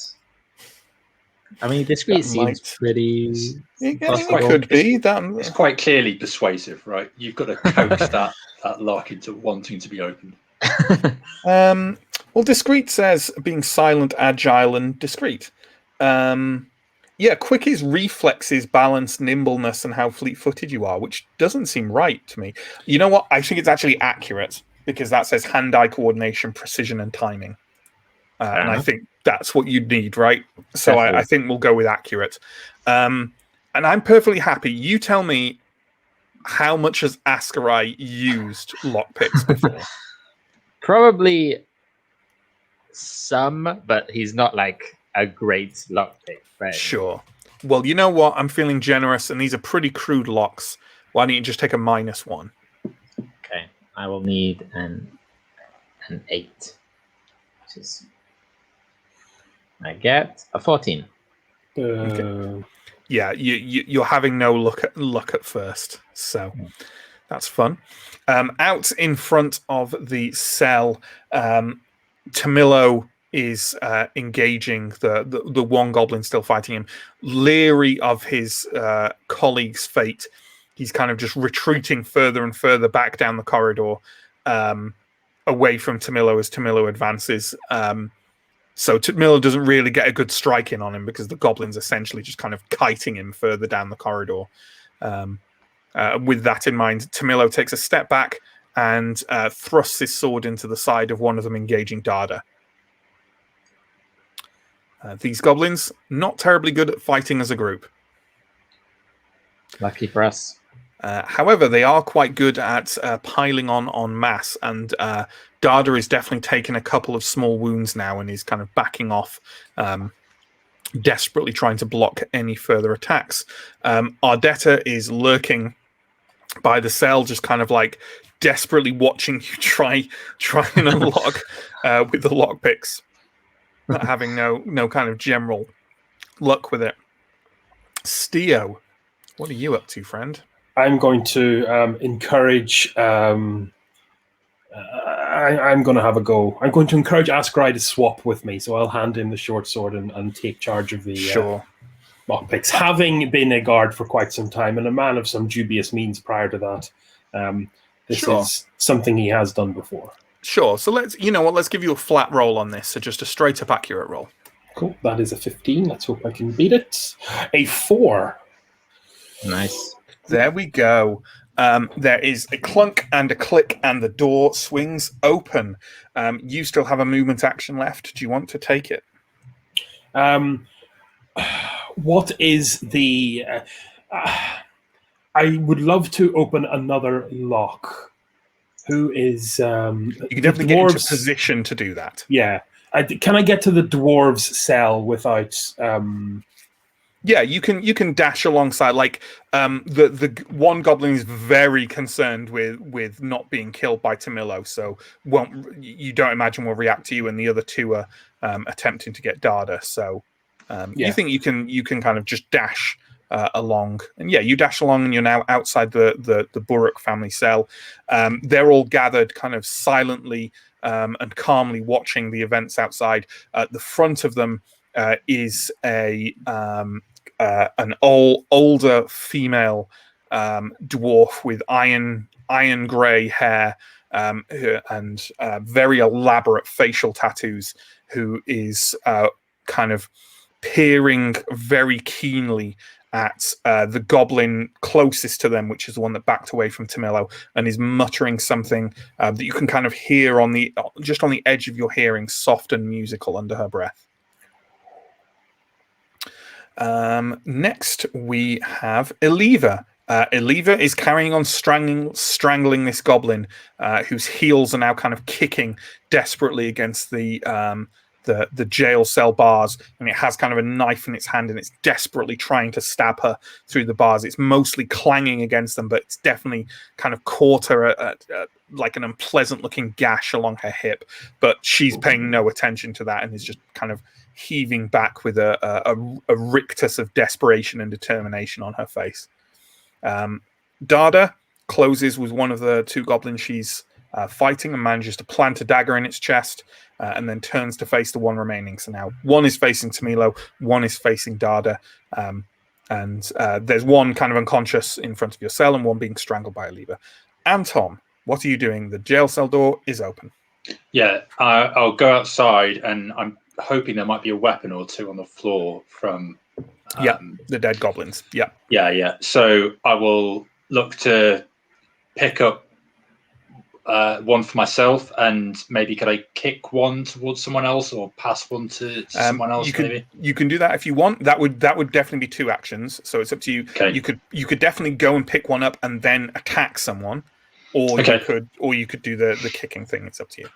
I mean, discreet seems pretty. It could be. It's quite clearly persuasive, right? You've got to coax that lock into wanting to be opened. Well, discreet says being silent, agile, and discreet. Quick is reflexes, balance, nimbleness, and how fleet-footed you are, which doesn't seem right to me. You know what? I think it's actually accurate because that says hand-eye coordination, precision, and timing. And I think that's what you'd need, right? So I think we'll go with accurate. And I'm perfectly happy. You tell me, how much has Askarai used lockpicks before? Probably some, but he's not a great lockpick. Right? Sure. Well, you know what? I'm feeling generous, and these are pretty crude locks. Why don't you just take a -1? Okay, I will need an 8. Which is, I get a 14. Yeah, you're having no luck at first, so that's fun. Out in front of the cell, Tamillo is engaging the one goblin still fighting him, leery of his colleague's fate. He's kind of just retreating further and further back down the corridor, away from Tamillo as Tamillo advances. So Tamillo doesn't really get a good strike in on him because the goblin's essentially just kind of kiting him further down the corridor. With that in mind, Tamillo takes a step back and thrusts his sword into the side of one of them, engaging Dada. These goblins, not terribly good at fighting as a group. Lucky for us. However, they are quite good at piling on en masse, and Dada is definitely taking a couple of small wounds now and is kind of backing off, desperately trying to block any further attacks. Ardetta is lurking by the cell, just kind of like desperately watching you try and unlock with the lockpicks, not having no kind of general luck with it. Steo, what are you up to, friend? I'm going to encourage. I'm going to have a go. I'm going to encourage Askrai to swap with me, so I'll hand him the short sword and take charge of the lockpicks. Having been a guard for quite some time and a man of some dubious means prior to that, this is something he has done before. Sure. So let's give you a flat roll on this. So just a straight up accurate roll. Cool. That is a 15. Let's hope I can beat it. A 4. Nice. There we go. There is a clunk and a click, and the door swings open. You still have a movement action left. Do you want to take it? What is the... I would love to open another lock. Who is... you can definitely get into position to do that. Yeah. Can I get to the dwarves' cell without... Yeah, you can dash alongside. Like the one goblin is very concerned with not being killed by Tamillo, so you don't imagine will react to you, and the other two are attempting to get Dada. So you think you can kind of just dash along, and you dash along, and you're now outside the Buruk family cell. They're all gathered, kind of silently and calmly watching the events outside. At the front of them is an older female dwarf with iron grey hair and very elaborate facial tattoos, who is kind of peering very keenly at the goblin closest to them, which is the one that backed away from Tamillo, and is muttering something that you can kind of hear just on the edge of your hearing, soft and musical under her breath. Next, we have Eliva. Eliva is carrying on strangling this goblin, whose heels are now kind of kicking desperately against the jail cell bars, and it has kind of a knife in its hand, and it's desperately trying to stab her through the bars. It's mostly clanging against them, but it's definitely kind of caught her at like an unpleasant-looking gash along her hip. But she's paying no attention to that and is just kind of heaving back with a rictus of desperation and determination on her face. Dada closes with one of the two goblins she's fighting and manages to plant a dagger in its chest, and then turns to face the one remaining. So now one is facing Tamillo, one is facing Dada, and there's one kind of unconscious in front of your cell and one being strangled by a lever. Anton, what are you doing? The jail cell door is open. Yeah, I'll go outside, and I'm hoping there might be a weapon or two on the floor from the dead goblins. Yeah. So I will look to pick up one for myself, and maybe could I kick one towards someone else or pass one to someone else? You can do that if you want. That would definitely be 2 actions. So it's up to you. Okay. You could definitely go and pick one up and then attack someone, or you could do the kicking thing. It's up to you.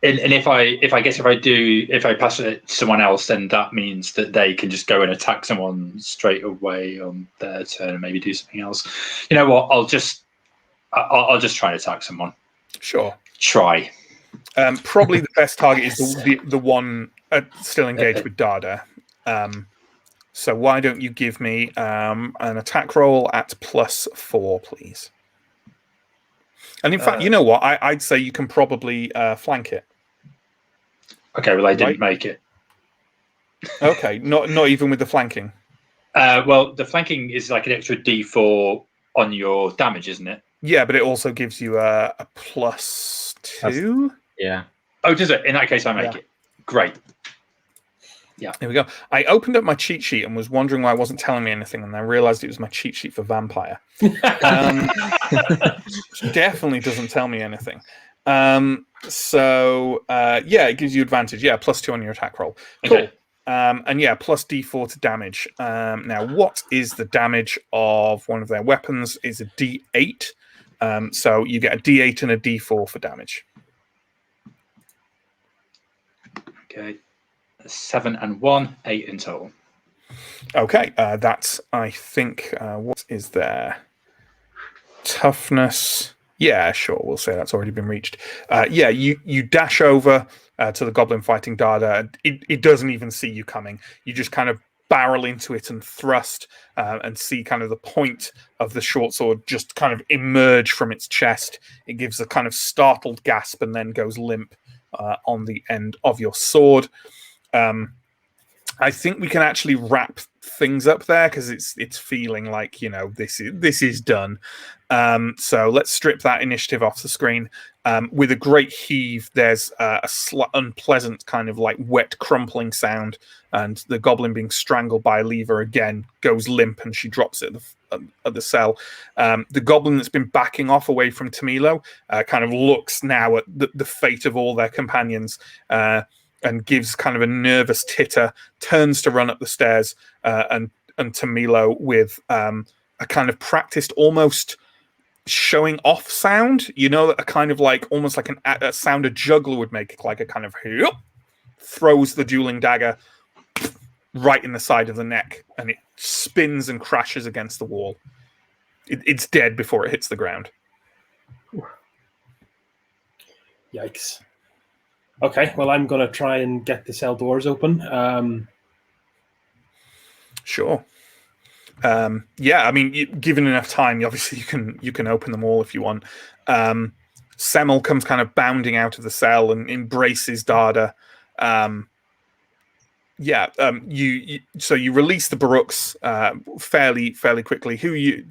And if I pass it to someone else, then that means that they can just go and attack someone straight away on their turn and maybe do something else. You know what? I'll just try and attack someone. Sure. Try. Probably the best target is the one still engaged with Dada. So why don't you give me an attack roll at +4, please? And in fact, you know what? I'd say you can probably flank it. Okay, well, I didn't make it. Okay, not even with the flanking. Well, the flanking is like an extra D4 on your damage, isn't it? Yeah, but it also gives you a +2. Yeah. Oh, does it? In that case, I make it. Great. Yeah. There we go. I opened up my cheat sheet and was wondering why it wasn't telling me anything, and I realized it was my cheat sheet for vampire. Definitely doesn't tell me anything. So it gives you advantage. Yeah, +2 on your attack roll. Cool. Okay. And yeah, plus D4 to damage. Now, what is the damage of one of their weapons? Is a D8. So you get a D8 and a D4 for damage. Okay. 7 and 1, 8 in total. Okay, that's, I think, what is there? Toughness. Yeah, sure, we'll say that's already been reached. Yeah, you dash over to the goblin fighting Dada. It doesn't even see you coming. You just kind of barrel into it and thrust and see kind of the point of the short sword just kind of emerge from its chest. It gives a kind of startled gasp and then goes limp on the end of your sword. I think we can actually wrap things up there because it's feeling like, you know, this is done. So let's strip that initiative off the screen. With a great heave, there's a unpleasant kind of like wet crumpling sound, and the goblin being strangled by a lever again goes limp, and she drops it at the cell. The goblin that's been backing off away from Tamilo kind of looks now at the fate of all their companions. And gives kind of a nervous titter, turns to run up the stairs, and Tamilo with a kind of practiced, almost showing off sound. You know, a kind of like almost like a sound a juggler would make, like a kind of throws the dueling dagger right in the side of the neck, and it spins and crashes against the wall. It's dead before it hits the ground. Yikes. Okay, well, I'm going to try and get the cell doors open. Sure. Yeah, I mean, given enough time, obviously you can open them all if you want. Semel comes kind of bounding out of the cell and embraces Dada. So you release the Baruchs fairly quickly. Who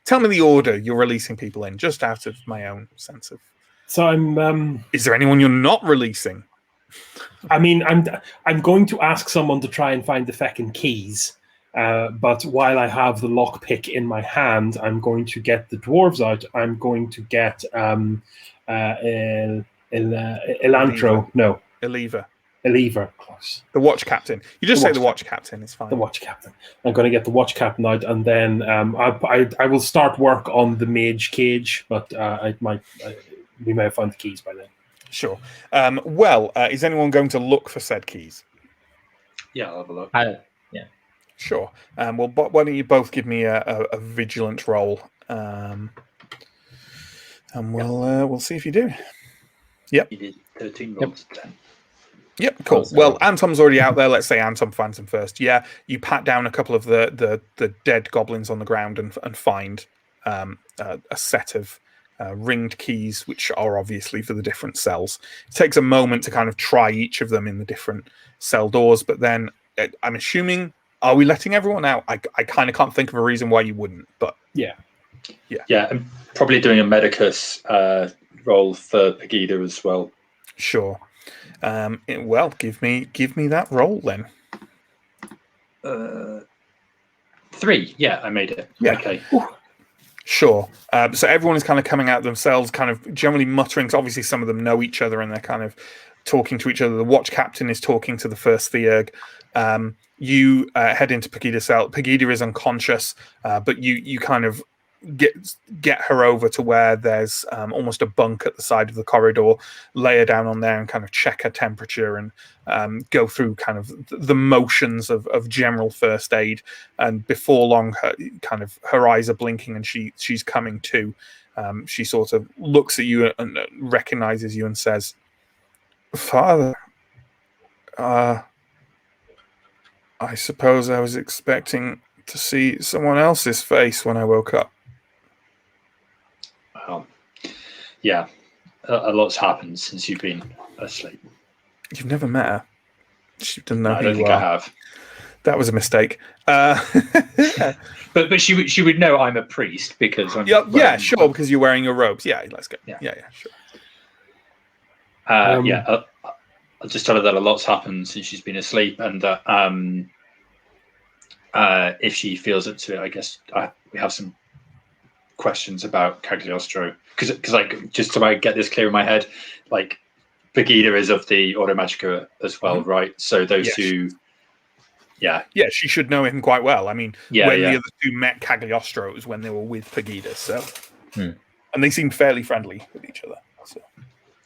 tell me the order you're releasing people in, just out of my own sense of. So I'm. Is there anyone you're not releasing? I mean, I'm going to ask someone to try and find the feckin' keys. But while I have the lockpick in my hand, I'm going to get the dwarves out. I'm going to get Elantro. No, Eliva. Close. The watch captain. You just say the watch captain. It's fine. The watch captain. I'm going to get the watch captain out, and then I will start work on the mage cage. But we may have found the keys by then. Sure. Is anyone going to look for said keys? Yeah, I'll have a look. Yeah. Sure. Well, why don't you both give me a vigilant roll, and we'll see if you do. Yep. You did 13 rolls. Yep. Yep. Cool. Well, Antom's already out there. Let's say Antom finds him first. Yeah. You pat down a couple of the dead goblins on the ground and find a set of ringed keys, which are obviously for the different cells. It takes a moment to kind of try each of them in the different cell doors, but then I'm assuming, are we letting everyone out? I kind of can't think of a reason why you wouldn't, but yeah, I'm probably doing a Medicus roll for Pegida as well. Sure. Give me that roll then. 3. Yeah, I made it. Yeah. Okay. Sure. So everyone is kind of coming out themselves, kind of generally muttering. So obviously, some of them know each other and they're kind of talking to each other. The watch captain is talking to the first Theurg. You head into Pegida's cell. Pegida is unconscious, but you kind of get her over to where there's almost a bunk at the side of the corridor, lay her down on there and kind of check her temperature and go through kind of the motions of general first aid. And before long, her eyes are blinking and she's coming to. She sort of looks at you and recognizes you and says, "Father, I suppose I was expecting to see someone else's face when I woke up." Well, yeah, a lot's happened since you've been asleep. You've never met her. She doesn't know No, I who don't you think are. I have. That was a mistake. But she would know I'm a priest because I'm yeah, sure, because you're wearing your robes. Yeah, let's go. Yeah. Yeah, sure. I'll just tell her that a lot's happened since she's been asleep, and that if she feels up to it, I guess we have some questions about Cagliostro, because like, just to get this clear in my head, like Pegida is of the Ordo Magica as well, right? So those two, yeah, she should know him quite well. I mean, the other two met Cagliostro, it was when they were with Pegida, so and they seemed fairly friendly with each other. So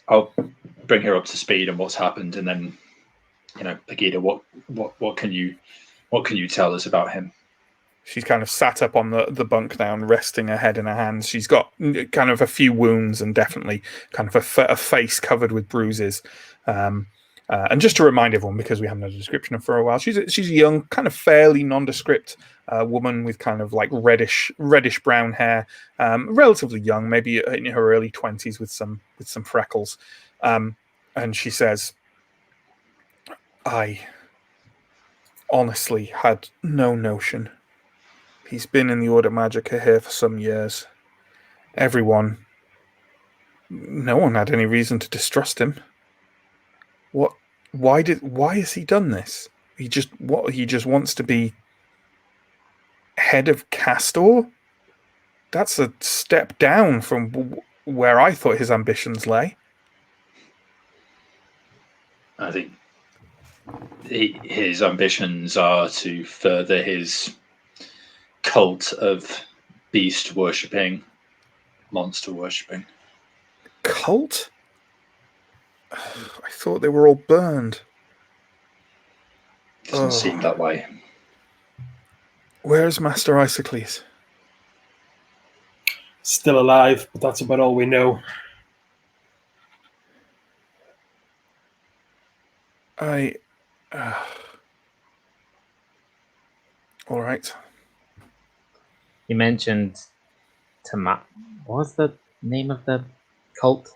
I'll bring her up to speed on what's happened, and then, Pegida, what can you tell us about him? She's kind of sat up on the bunk now and resting her head in her hands. She's got kind of a few wounds and definitely kind of a face covered with bruises. And just to remind everyone, because we haven't had a description of her for a while, she's a young, kind of fairly nondescript woman with kind of like reddish brown hair, relatively young, maybe in her early 20s with some freckles. And she says, "I honestly had no notion. He's been in the Order Magica here for some years. No one had any reason to distrust him. Why has he done this? He just wants to be head of Kastor? That's a step down from where I thought his ambitions lay." I think his ambitions are to further his cult of beast worshipping, monster worshipping. Cult? I thought they were all burned. Doesn't seem that way. Where's Master Isocles? Still alive, but that's about all we know. All right. You mentioned what was the name of the cult?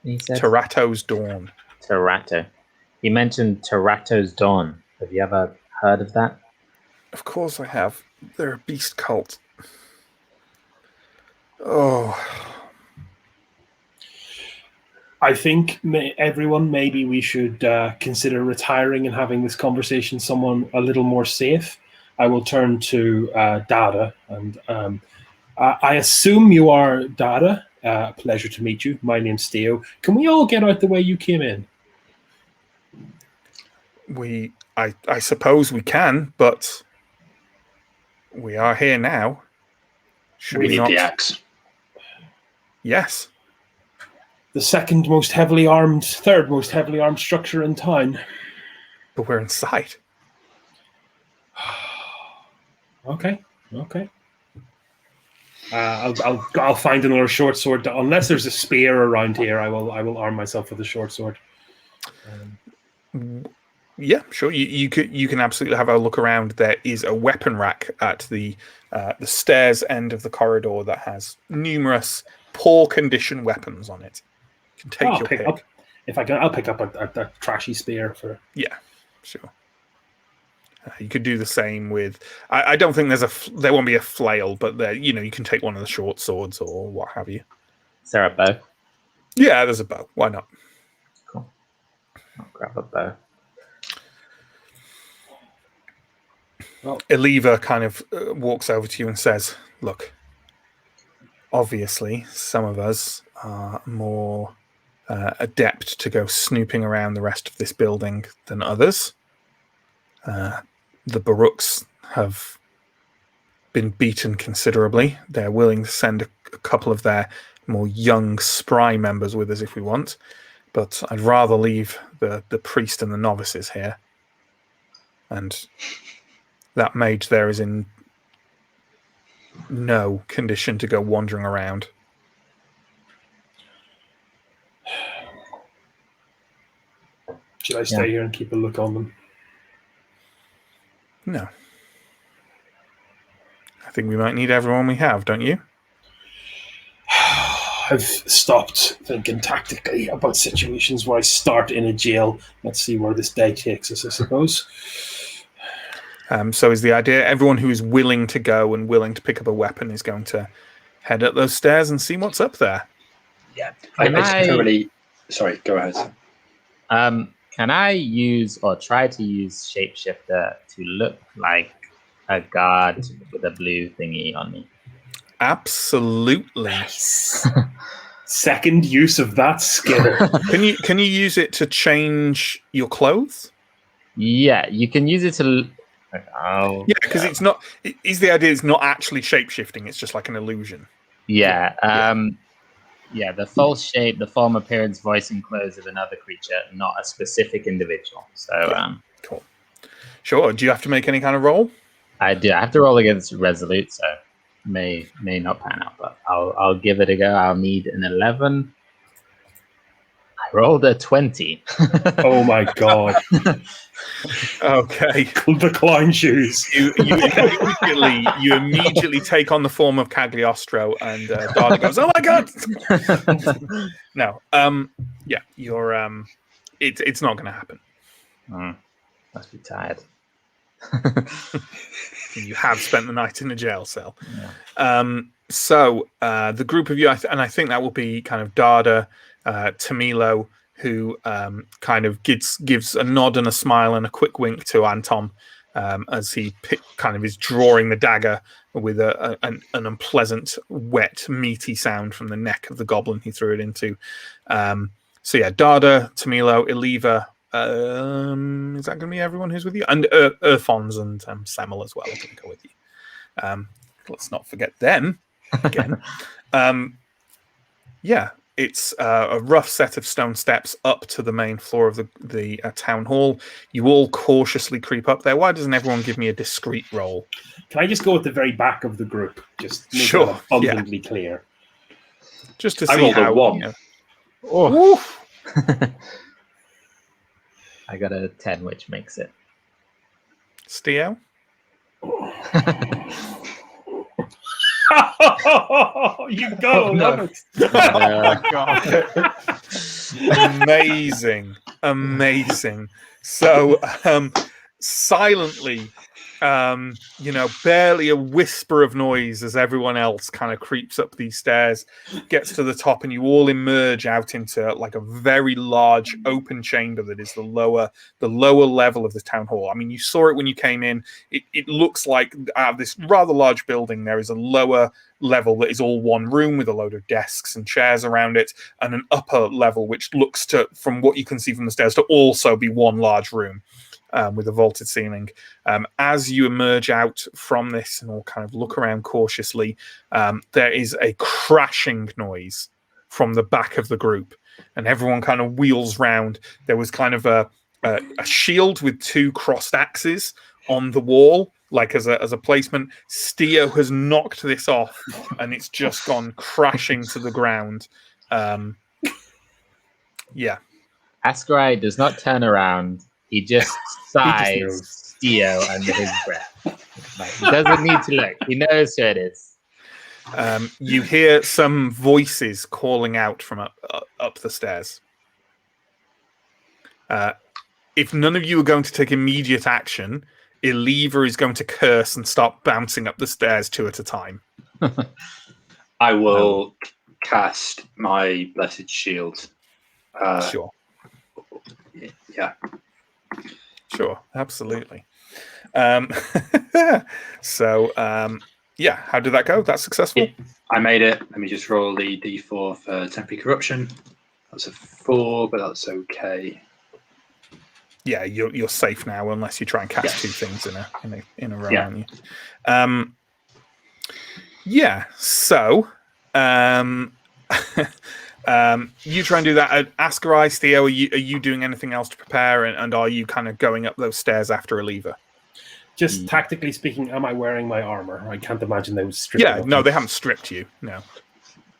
He said Tarato's Dawn. Tarato. You mentioned Tarato's Dawn. Have you ever heard of that? Of course I have. They're a beast cult. Oh. I think maybe we should consider retiring and having this conversation someone a little more safe. I will turn to Dada, and I assume you are Dada. Pleasure to meet you. My name's Theo. Can we all get out the way you came in? I suppose we can, but we are here now. Should we need not? The axe. Yes. The third most heavily armed structure in town. But we're inside. Okay. I'll find another short sword. Unless there's a spear around here, I will arm myself with a short sword. Yeah, sure. You can absolutely have a look around. There is a weapon rack at the stairs end of the corridor that has numerous poor condition weapons on it. You can take your pick. I'll pick up a trashy spear for. Yeah, sure. You could do the same with. I don't think there won't be a flail, but you can take one of the short swords or what have you. Is there a bow? Yeah, there's a bow. Why not? Cool. I'll grab a bow. Well, Eliva kind of walks over to you and says, "Look, obviously, some of us are more adept to go snooping around the rest of this building than others. The Baruchs have been beaten considerably. They're willing to send a couple of their more young, spry members with us if we want, but I'd rather leave the priest and the novices here. And that mage there is in no condition to go wandering around. Should I stay here and keep a look on them? No. I think we might need everyone we have, don't you? I've stopped thinking tactically about situations where I start in a jail. Let's see where this day takes us, I suppose. So is the idea everyone who is willing to go and willing to pick up a weapon is going to head up those stairs and see what's up there? Yeah. Sorry, go ahead. Can I use or try to use shapeshifter to look like a guard with a blue thingy on me? Absolutely. Second use of that skill. Can you use it to change your clothes? Yeah, you can use it to. Yeah, because it's not. Is the idea it's not actually shape shifting? It's just like an illusion. Yeah. Yeah, the false shape, the form, appearance, voice, and clothes of another creature, not a specific individual. So, cool. Sure. Do you have to make any kind of roll? I do. I have to roll against Resolute, so may not pan out, but I'll give it a go. I'll need an 11. I rolled a 20. Oh my god. Okay. The clown shoes. You immediately take on the form of Cagliostro, and Darla goes, "Oh my god!" No. Yeah. You're. It's not going to happen. Must be tired. You have spent the night in a jail cell. Yeah. So the group of you, and I think that will be kind of Darda, Tamilo, who kind of gives a nod and a smile and a quick wink to Anton as he kind of is drawing the dagger with an unpleasant, wet, meaty sound from the neck of the goblin he threw it into. So yeah, Darda, Tamilo, Eliva. Is that going to be everyone who's with you? And Urfons and Samel as well are going to go with you. Let's not forget them again. Yeah, it's a rough set of stone steps up to the main floor of the town hall. You all cautiously creep up there. Why doesn't everyone give me a discreet roll? Can I just go at the very back of the group? Just make Sure, it abundantly clear. Just to I see rolled a how. 1. You know, Oh. I got a 10, which makes it. Steo? You gotta love it. God. Amazing. So silently, barely a whisper of noise as everyone else kind of creeps up these stairs, gets to the top, and you all emerge out into like a very large open chamber that is the lower level of the town hall. I mean, you saw it when you came in. It looks like out of this rather large building, there is a lower level that is all one room with a load of desks and chairs around it, and an upper level which looks to, from what you can see from the stairs, to also be one large room. With a vaulted ceiling. As you emerge out from this and all kind of look around cautiously, there is a crashing noise from the back of the group, and everyone kind of wheels round. There was kind of a shield with 2 crossed axes on the wall, like as a placement. Steo has knocked this off, and it's just gone crashing to the ground. Yeah. Ascarai does not turn around. He just sighs Steo under his breath. Like, he doesn't need to look. He knows who it is. You hear some voices calling out from up the stairs. If none of you are going to take immediate action, Eliva is going to curse and start bouncing up the stairs 2 at a time. I will cast my Blessed Shield. Sure. Yeah. Sure, absolutely. So, how did that go? That's successful? I made it. Let me just roll the d4 for temporary corruption. That's a 4, but that's okay. Yeah, you're safe now unless you try and cast 2 things in a row, Yeah. aren't you? Yeah. So, you try and do that. Ascarai, Theo, are you doing anything else to prepare, and are you kind of going up those stairs after a lever? Just tactically speaking, am I wearing my armor? I can't imagine they would strip it Yeah. off No, me. they haven't stripped you. No.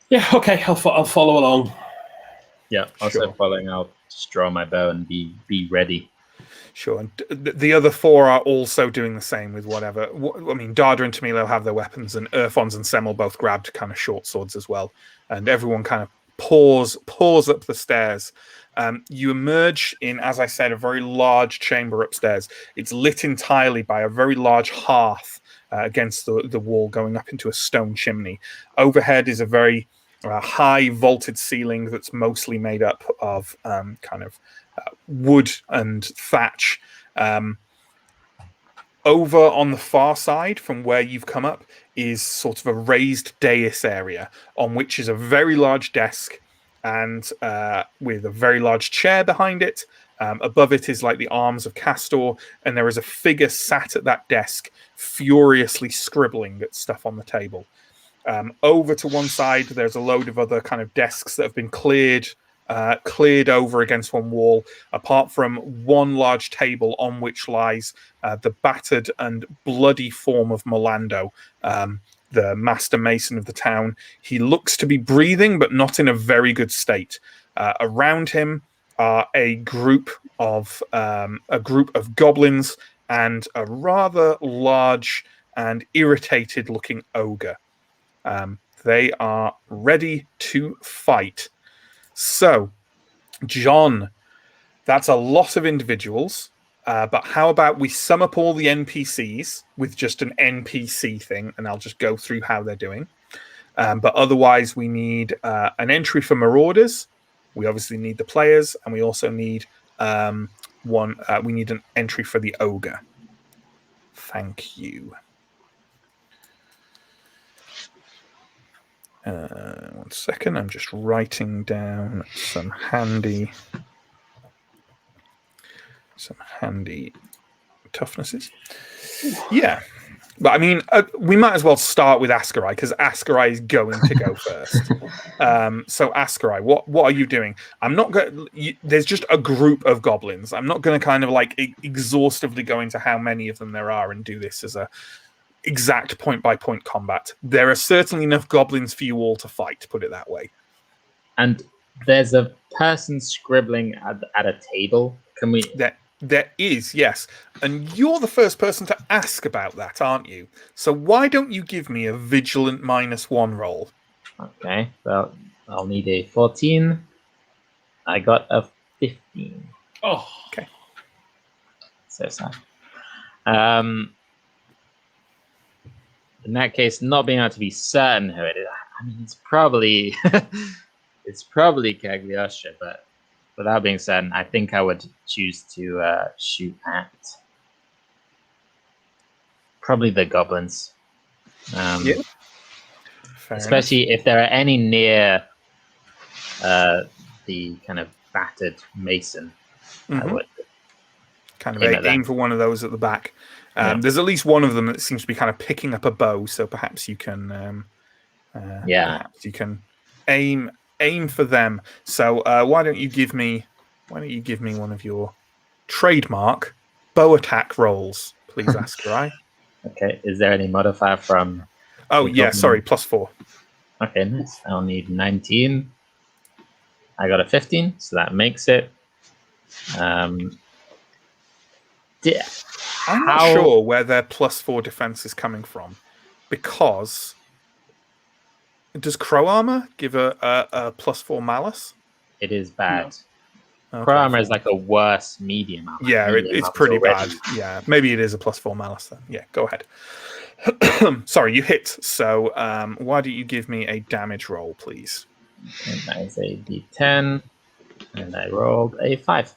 Yeah, okay, I'll follow along. Yeah, also Sure. following, I'll just draw my bow and be ready. Sure. And the other four are also doing the same with whatever. I mean, Dada and Tamilo have their weapons, and Urfons and Semel both grabbed kind of short swords as well. And everyone kind of pours up the stairs. You emerge in, as I said, a very large chamber upstairs. It's lit entirely by a very large hearth against the wall, going up into a stone chimney. Overhead is a very high vaulted ceiling that's mostly made up of kind of wood and thatch. Over on the far side from where you've come up is sort of a raised dais area on which is a very large desk and with a very large chair behind it. Above it is like the arms of Kastor, and there is a figure sat at that desk furiously scribbling at stuff on the table. Over to one side, there's a load of other kind of desks that have been cleared over against one wall, apart from one large table on which lies the battered and bloody form of Molando, the master mason of the town. He looks to be breathing, but not in a very good state. Around him are a group of goblins and a rather large and irritated-looking ogre. They are ready to fight. So, John, that's a lot of individuals, but how about we sum up all the NPCs with just an NPC thing, and I'll just go through how they're doing. But otherwise, we need an entry for Marauders. We obviously need the players, and we also need we need an entry for the Ogre. Thank you. One second, I'm just writing down some handy toughnesses. Yeah, but I mean, we might as well start with Ascarai because Ascarai is going to go first. So Ascarai, what are you doing? I'm not going. There's just a group of goblins. I'm not going to kind of like exhaustively go into how many of them there are and do this as a exact point-by-point combat. There are certainly enough goblins for you all to fight, put it that way. And there's a person scribbling at a table. Can we? There is, yes. And you're the first person to ask about that, aren't you? So why don't you give me a vigilant -1 roll? Okay, well, I'll need a 14. I got a 15. Oh, okay. So sad. In that case, not being able to be certain who it is, I mean, it's probably Cagliostro, but without being certain, I think I would choose to shoot at probably the goblins. Yeah. Especially if there are any near the kind of battered mason. I would kind of aim for one of those at the back. There's at least one of them that seems to be kind of picking up a bow, so perhaps you can perhaps you can aim for them. So why don't you give me one of your trademark bow attack rolls, please, Ascarai? Okay, is there any modifier from sorry, +4. Okay, nice. I'll need 19. I got a 15, so that makes it. I'm not sure where their +4 defense is coming from, because does Crow Armor give a +4 malice? It is bad. No. Crow Armor is like a worse medium armor. Yeah, it's pretty bad. Yeah, maybe it is a +4 malice then. Yeah, go ahead. Sorry, you hit. So why don't you give me a damage roll, please? And that is a D10, and I rolled a 5.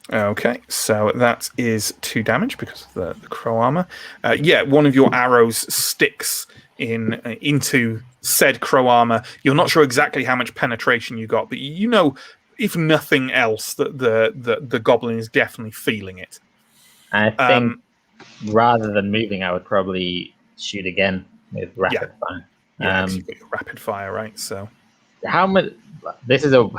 Okay, so that is 2 damage because of the crow armor. One of your arrows sticks into said crow armor. You're not sure exactly how much penetration you got, but you know, if nothing else, that the goblin is definitely feeling it. I think rather than moving, I would probably shoot again with rapid fire. Yeah, 'cause you've got your rapid fire, right? So How many? This is a.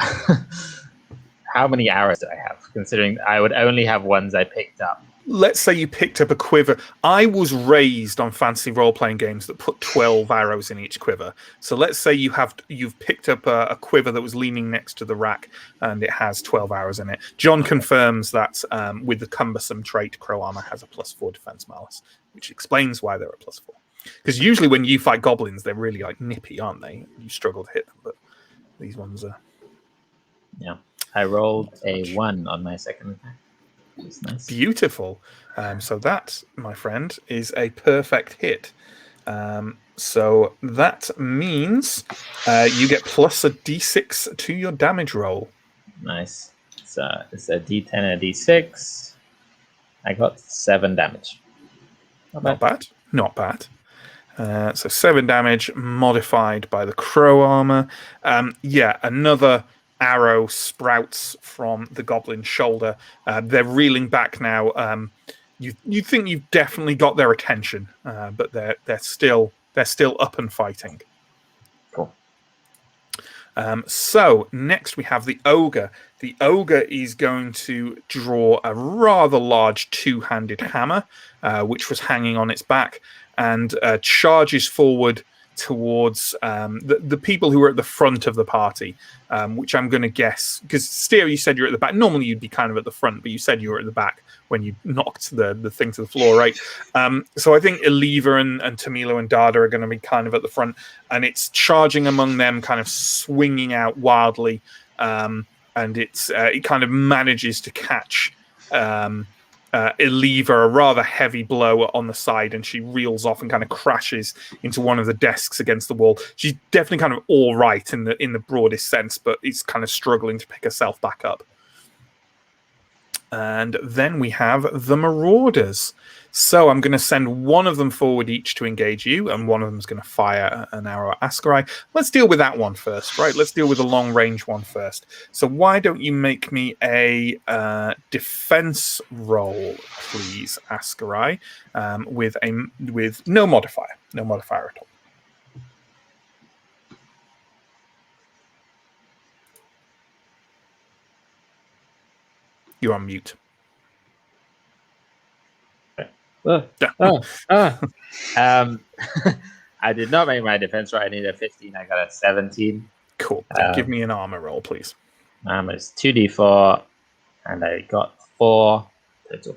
How many arrows do I have? Considering I would only have ones I picked up. let's say you picked up a quiver. I was raised on fantasy role-playing games that put 12 arrows in each quiver. So let's say you've picked up a quiver that was leaning next to the rack and it has 12 arrows in it. John confirms that with the cumbersome trait, Crow Armor has a +4 defense malice, which explains why they're a +4. Because usually when you fight goblins, they're really like nippy, aren't they? You struggle to hit them, but these ones are. Yeah, I rolled a 1 on my second attack. It's nice. Beautiful. So that, my friend, is a perfect hit. So that means you get plus a d6 to your damage roll. Nice. So it's a d10 and a d6. I got 7 damage. Not bad. Not bad. So 7 damage modified by the crow armor. Yeah, another arrow sprouts from the goblin's shoulder. They're reeling back now. You think you've definitely got their attention, but they're still up and fighting. Cool. So next we have the ogre. The ogre is going to draw a rather large 2-handed hammer, which was hanging on its back, and charges forward towards the people who are at the front of the party, which I'm going to guess, because Steer, you said you're at the back. Normally you'd be kind of at the front, but you said you were at the back when you knocked the thing to the floor, right? So I think Eliva and Tamilo and Dada are going to be kind of at the front, and it's charging among them, kind of swinging out wildly, and it kind of manages to catch Eliva a rather heavy blow on the side, and she reels off and kind of crashes into one of the desks against the wall. She's definitely kind of all right in the broadest sense, but is kind of struggling to pick herself back up. And then we have the Marauders. So I'm going to send one of them forward each to engage you, and one of them is going to fire an arrow at Askarai. Let's deal with that one first, right? Let's deal with the long-range one first. So why don't you make me a defense roll, please, Askarai, with no modifier. No modifier at all. You're on mute. I did not make my defense right. I needed a 15. I got a 17. Cool. Give me an armor roll, please. It's 2d4, and I got 4 total.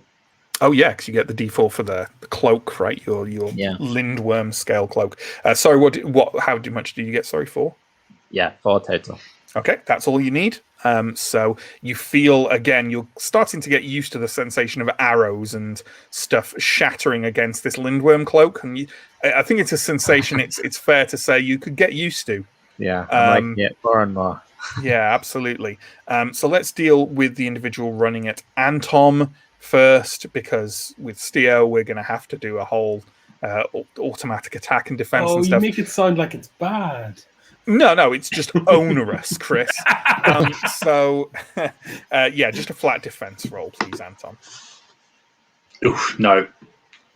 Oh yeah, because you get the d4 for the cloak, right? Your lindworm scale cloak. Sorry, how much did you get? Sorry, 4? Yeah, 4 total. Okay, that's all you need. So you feel, again, you're starting to get used to the sensation of arrows and stuff shattering against this lindworm cloak. And I think it's a sensation it's fair to say you could get used to. Yeah, I'm liking it more and more. Yeah, absolutely. So let's deal with the individual running it. Antom first, because with Steo, we're going to have to do a whole automatic attack and defense and stuff. You make it sound like it's bad. No, it's just onerous, Chris. Yeah, just a flat defense roll, please, Anton. Oof, no.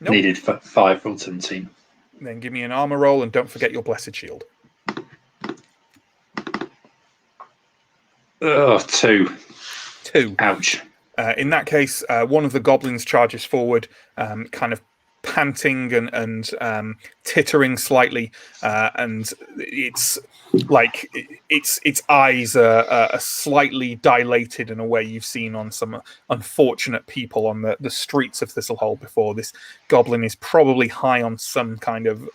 Nope. Needed 5 from 17. Then give me an armor roll, and don't forget your blessed shield. 2. 2. Ouch. In that case, one of the goblins charges forward, kind of panting and tittering slightly, and it's like its eyes are slightly dilated in a way you've seen on some unfortunate people on the streets of Thistlehold before. This goblin is probably high on some kind of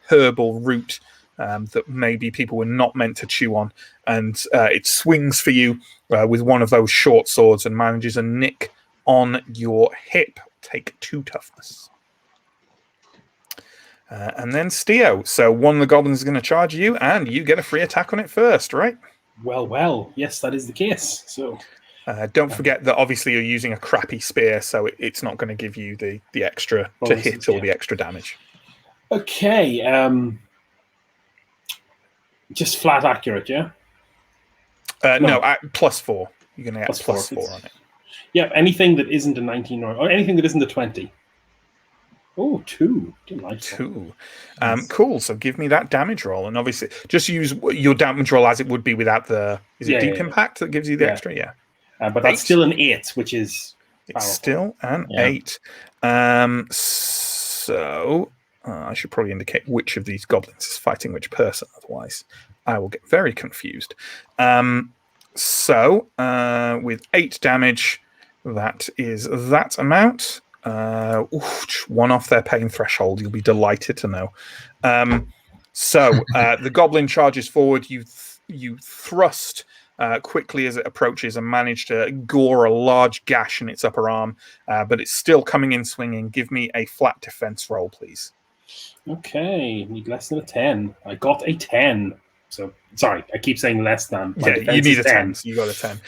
herbal root that maybe people were not meant to chew on, and it swings for you with one of those short swords and manages a nick on your hip. Take 2 toughness. And then Steo. So one of the goblins is going to charge you, and you get a free attack on it first, right? Well. Yes, that is the case. So don't forget that obviously you're using a crappy spear, so it's not going to give you the extra to hit or the extra damage. Okay. Just flat accurate, yeah? No, at +4. You're going to get +4 on it. Yeah, anything that isn't a 19 or anything that isn't a 20. Oh, 2. Delightful. 2. Cool. So give me that damage roll, and obviously just use your damage roll as it would be without the. Is it deep impact that gives you the extra? Yeah. But that's 8. still an 8, which is It's powerful. still an 8. So I should probably indicate which of these goblins is fighting which person, otherwise I will get very confused. So with 8 damage, that is that amount. 1 off their pain threshold. You'll be delighted to know. So the goblin charges forward. You thrust quickly as it approaches and manage to gore a large gash in its upper arm, but it's still coming in swinging. Give me a flat defense roll, please. Okay, need less than a 10. I got a 10. So, sorry, I keep saying less than. Yeah, you need a 10. So you got a 10.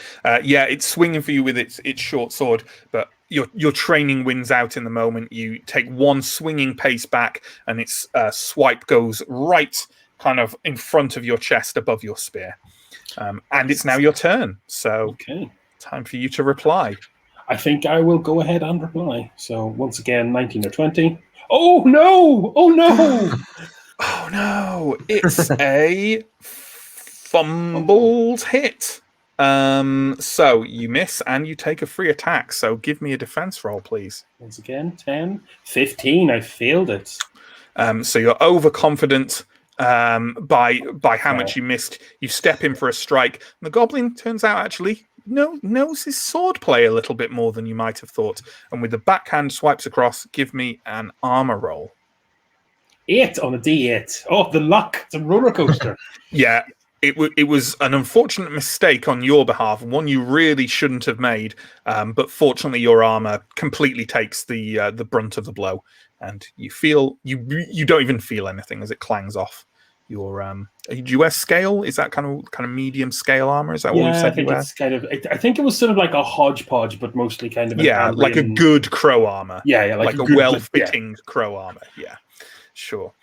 Yeah, it's swinging for you with its short sword, but your training wins out in the moment. You take 1 swinging pace back, and its swipe goes right kind of in front of your chest above your spear. And it's now your turn. So time for you to reply. I think I will go ahead and reply. So once again, 19 or 20. Oh, no! Oh, no! Oh, no. It's a fumbled hit. So you miss and you take a free attack. So give me a defense roll, please. Once again, 10. 15. I failed it. So you're overconfident by how much you missed. You step in for a strike. The goblin turns out actually knows his swordplay a little bit more than you might have thought. And with the backhand swipes across, give me an armor roll. 8 on a D8. Oh, the luck. It's a roller coaster. Yeah, it was an unfortunate mistake on your behalf, one you really shouldn't have made. But fortunately, your armor completely takes the brunt of the blow, and you don't even feel anything as it clangs off. Your US scale, is that kind of medium scale armor? Is that what we've said? I think it's kind of. I think it was sort of like a hodgepodge, but mostly kind of like a good crow armor. Yeah, like a well-fitting crow armor. Yeah, sure.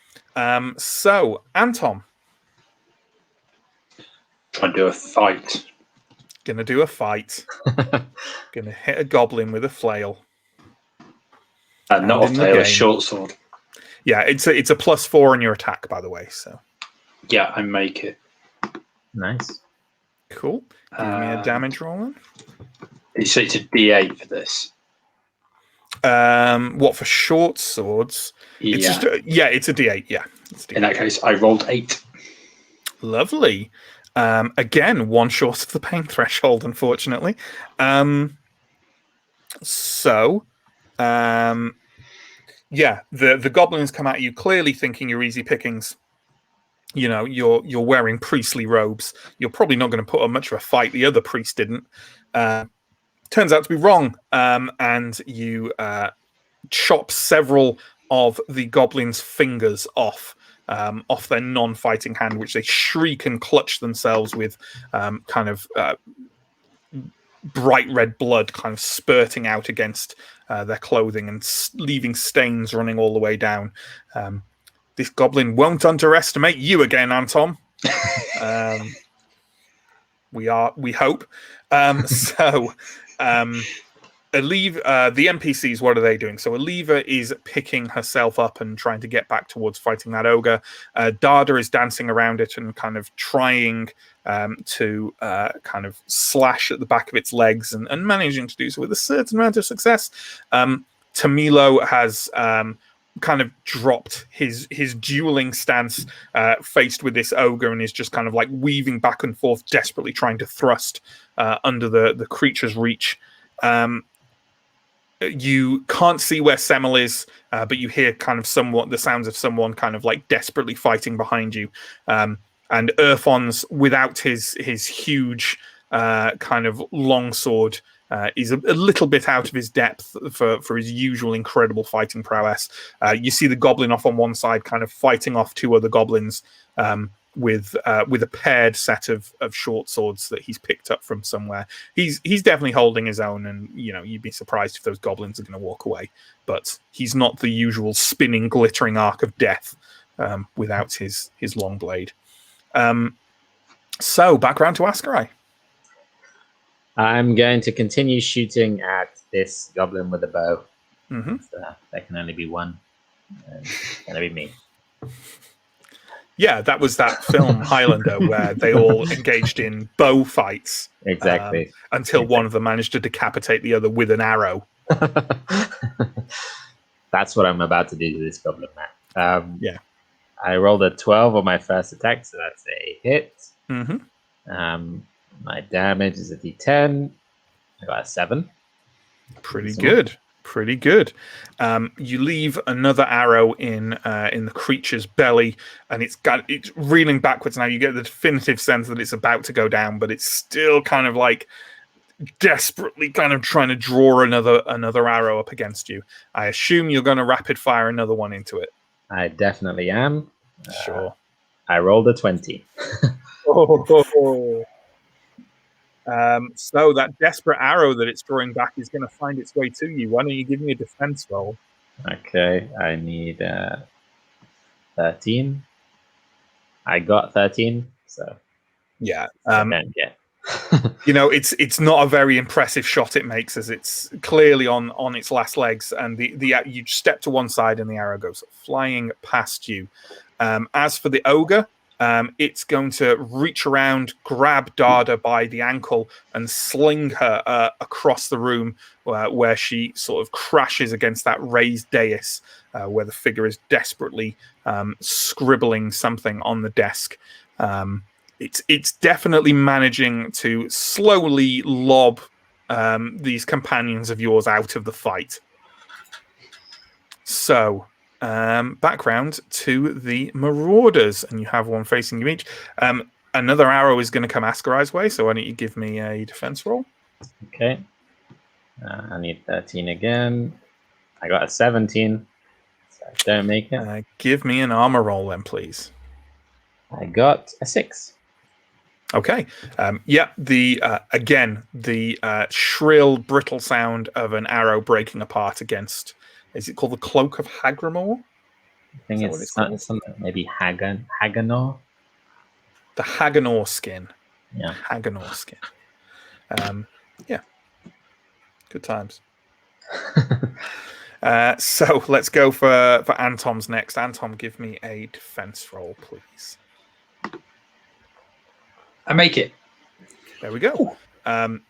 So Anton, trying to do a fight. Gonna do a fight. Gonna hit a goblin with a flail. Not a flail, a short sword. Yeah, it's a +4 on your attack, by the way. So yeah, I make it. Nice. Cool. Give me a damage roll. So it's a D8 for this. What, for short swords? It's it's a D8. Yeah. It's a D8. In that case, I rolled 8. Lovely. Again, 1 short of the pain threshold, unfortunately. The goblins come at you, clearly thinking you're easy pickings. You know, you're wearing priestly robes. You're probably not going to put up much of a fight. The other priest didn't. Turns out to be wrong, and you chop several of the goblins' fingers off their non-fighting hand, which they shriek and clutch themselves with, bright red blood kind of spurting out against their clothing and leaving stains running all the way down. This goblin won't underestimate you again, Anton. We hope. The NPCs, what are they doing? So Aliva is picking herself up and trying to get back towards fighting that ogre. Dada is dancing around it and kind of trying to kind of slash at the back of its legs and managing to do so with a certain amount of success. Tamilo has kind of dropped his dueling stance faced with this ogre and is just kind of like weaving back and forth, desperately trying to thrust under the creature's reach. You can't see where Semel is, but you hear kind of the sounds of someone kind of like desperately fighting behind you. And Urfon's, without his huge kind of long sword, is a little bit out of his depth for his usual incredible fighting prowess. You see the goblin off on one side kind of fighting off 2 other goblins with a paired set of short swords that he's picked up from somewhere. He's definitely holding his own, and you'd be surprised if those goblins are going to walk away. But he's not the usual spinning, glittering arc of death without his long blade. So back around to Askarai. I'm going to continue shooting at this goblin with a bow. Mm-hmm. So there can only be one. And it's gonna be me. Yeah, that was that film Highlander where they all engaged in bow fights. Exactly. Until one of them managed to decapitate the other with an arrow. That's what I'm about to do to this goblin, man. Yeah. I rolled a 12 on my first attack, so that's a hit. Mm-hmm. My damage is a d10. I got a 7. Pretty good. Pretty good. You leave another arrow in the creature's belly, and it's reeling backwards now. You get the definitive sense that it's about to go down, but it's still kind of like desperately kind of trying to draw another arrow up against you. I assume you're going to rapid fire another one into it. I definitely am. Sure. I rolled a 20. So that desperate arrow that it's drawing back is going to find its way to you. Why don't you give me a defense roll? Okay, I need 13. I got 13, so yeah. I don't get. It's not a very impressive shot it makes, as it's clearly on its last legs, and you step to one side and the arrow goes flying past you. As for the ogre, it's going to reach around, grab Dada by the ankle, and sling her across the room, where she sort of crashes against that raised dais, where the figure is desperately scribbling something on the desk. It's definitely managing to slowly lob these companions of yours out of the fight. So, background to the Marauders, and you have one facing you each. Another arrow is going to come Askarai's way, so why don't you give me a defense roll? Okay. I need 13 again. I got a 17, so I don't make it. Give me an armor roll then, please. I got a 6. Okay. The shrill, brittle sound of an arrow breaking apart against. Is it called the Cloak of Hagramore? I think it's something maybe Haganor. The Haganor skin. Yeah. Haganor skin. Yeah. Good times. So let's go for Antom's next. Antom, give me a defense roll, please. I make it. There we go.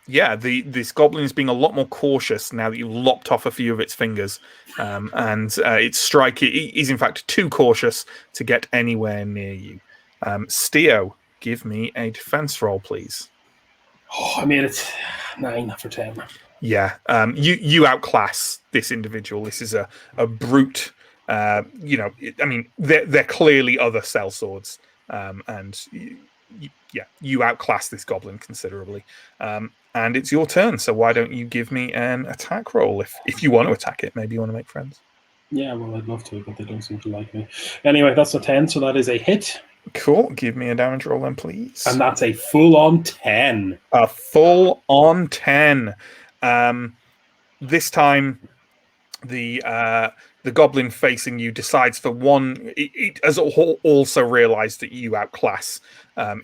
This goblin is being a lot more cautious now that you've lopped off a few of its fingers, and its strike is in fact too cautious to get anywhere near you. Steo, give me a defense roll, please. I made it 9 for 10. Yeah, you outclass this individual. This is a brute. They're clearly other sellswords, and you outclass this goblin considerably. And it's your turn, so why don't you give me an attack roll if you want to attack it? Maybe you want to make friends. Yeah, well, I'd love to, but they don't seem to like me. Anyway, that's a 10, so that is a hit. Cool. Give me a damage roll then, please. And that's a full-on 10. A full-on 10. This time, the goblin facing you decides for one. It has also realized that you outclass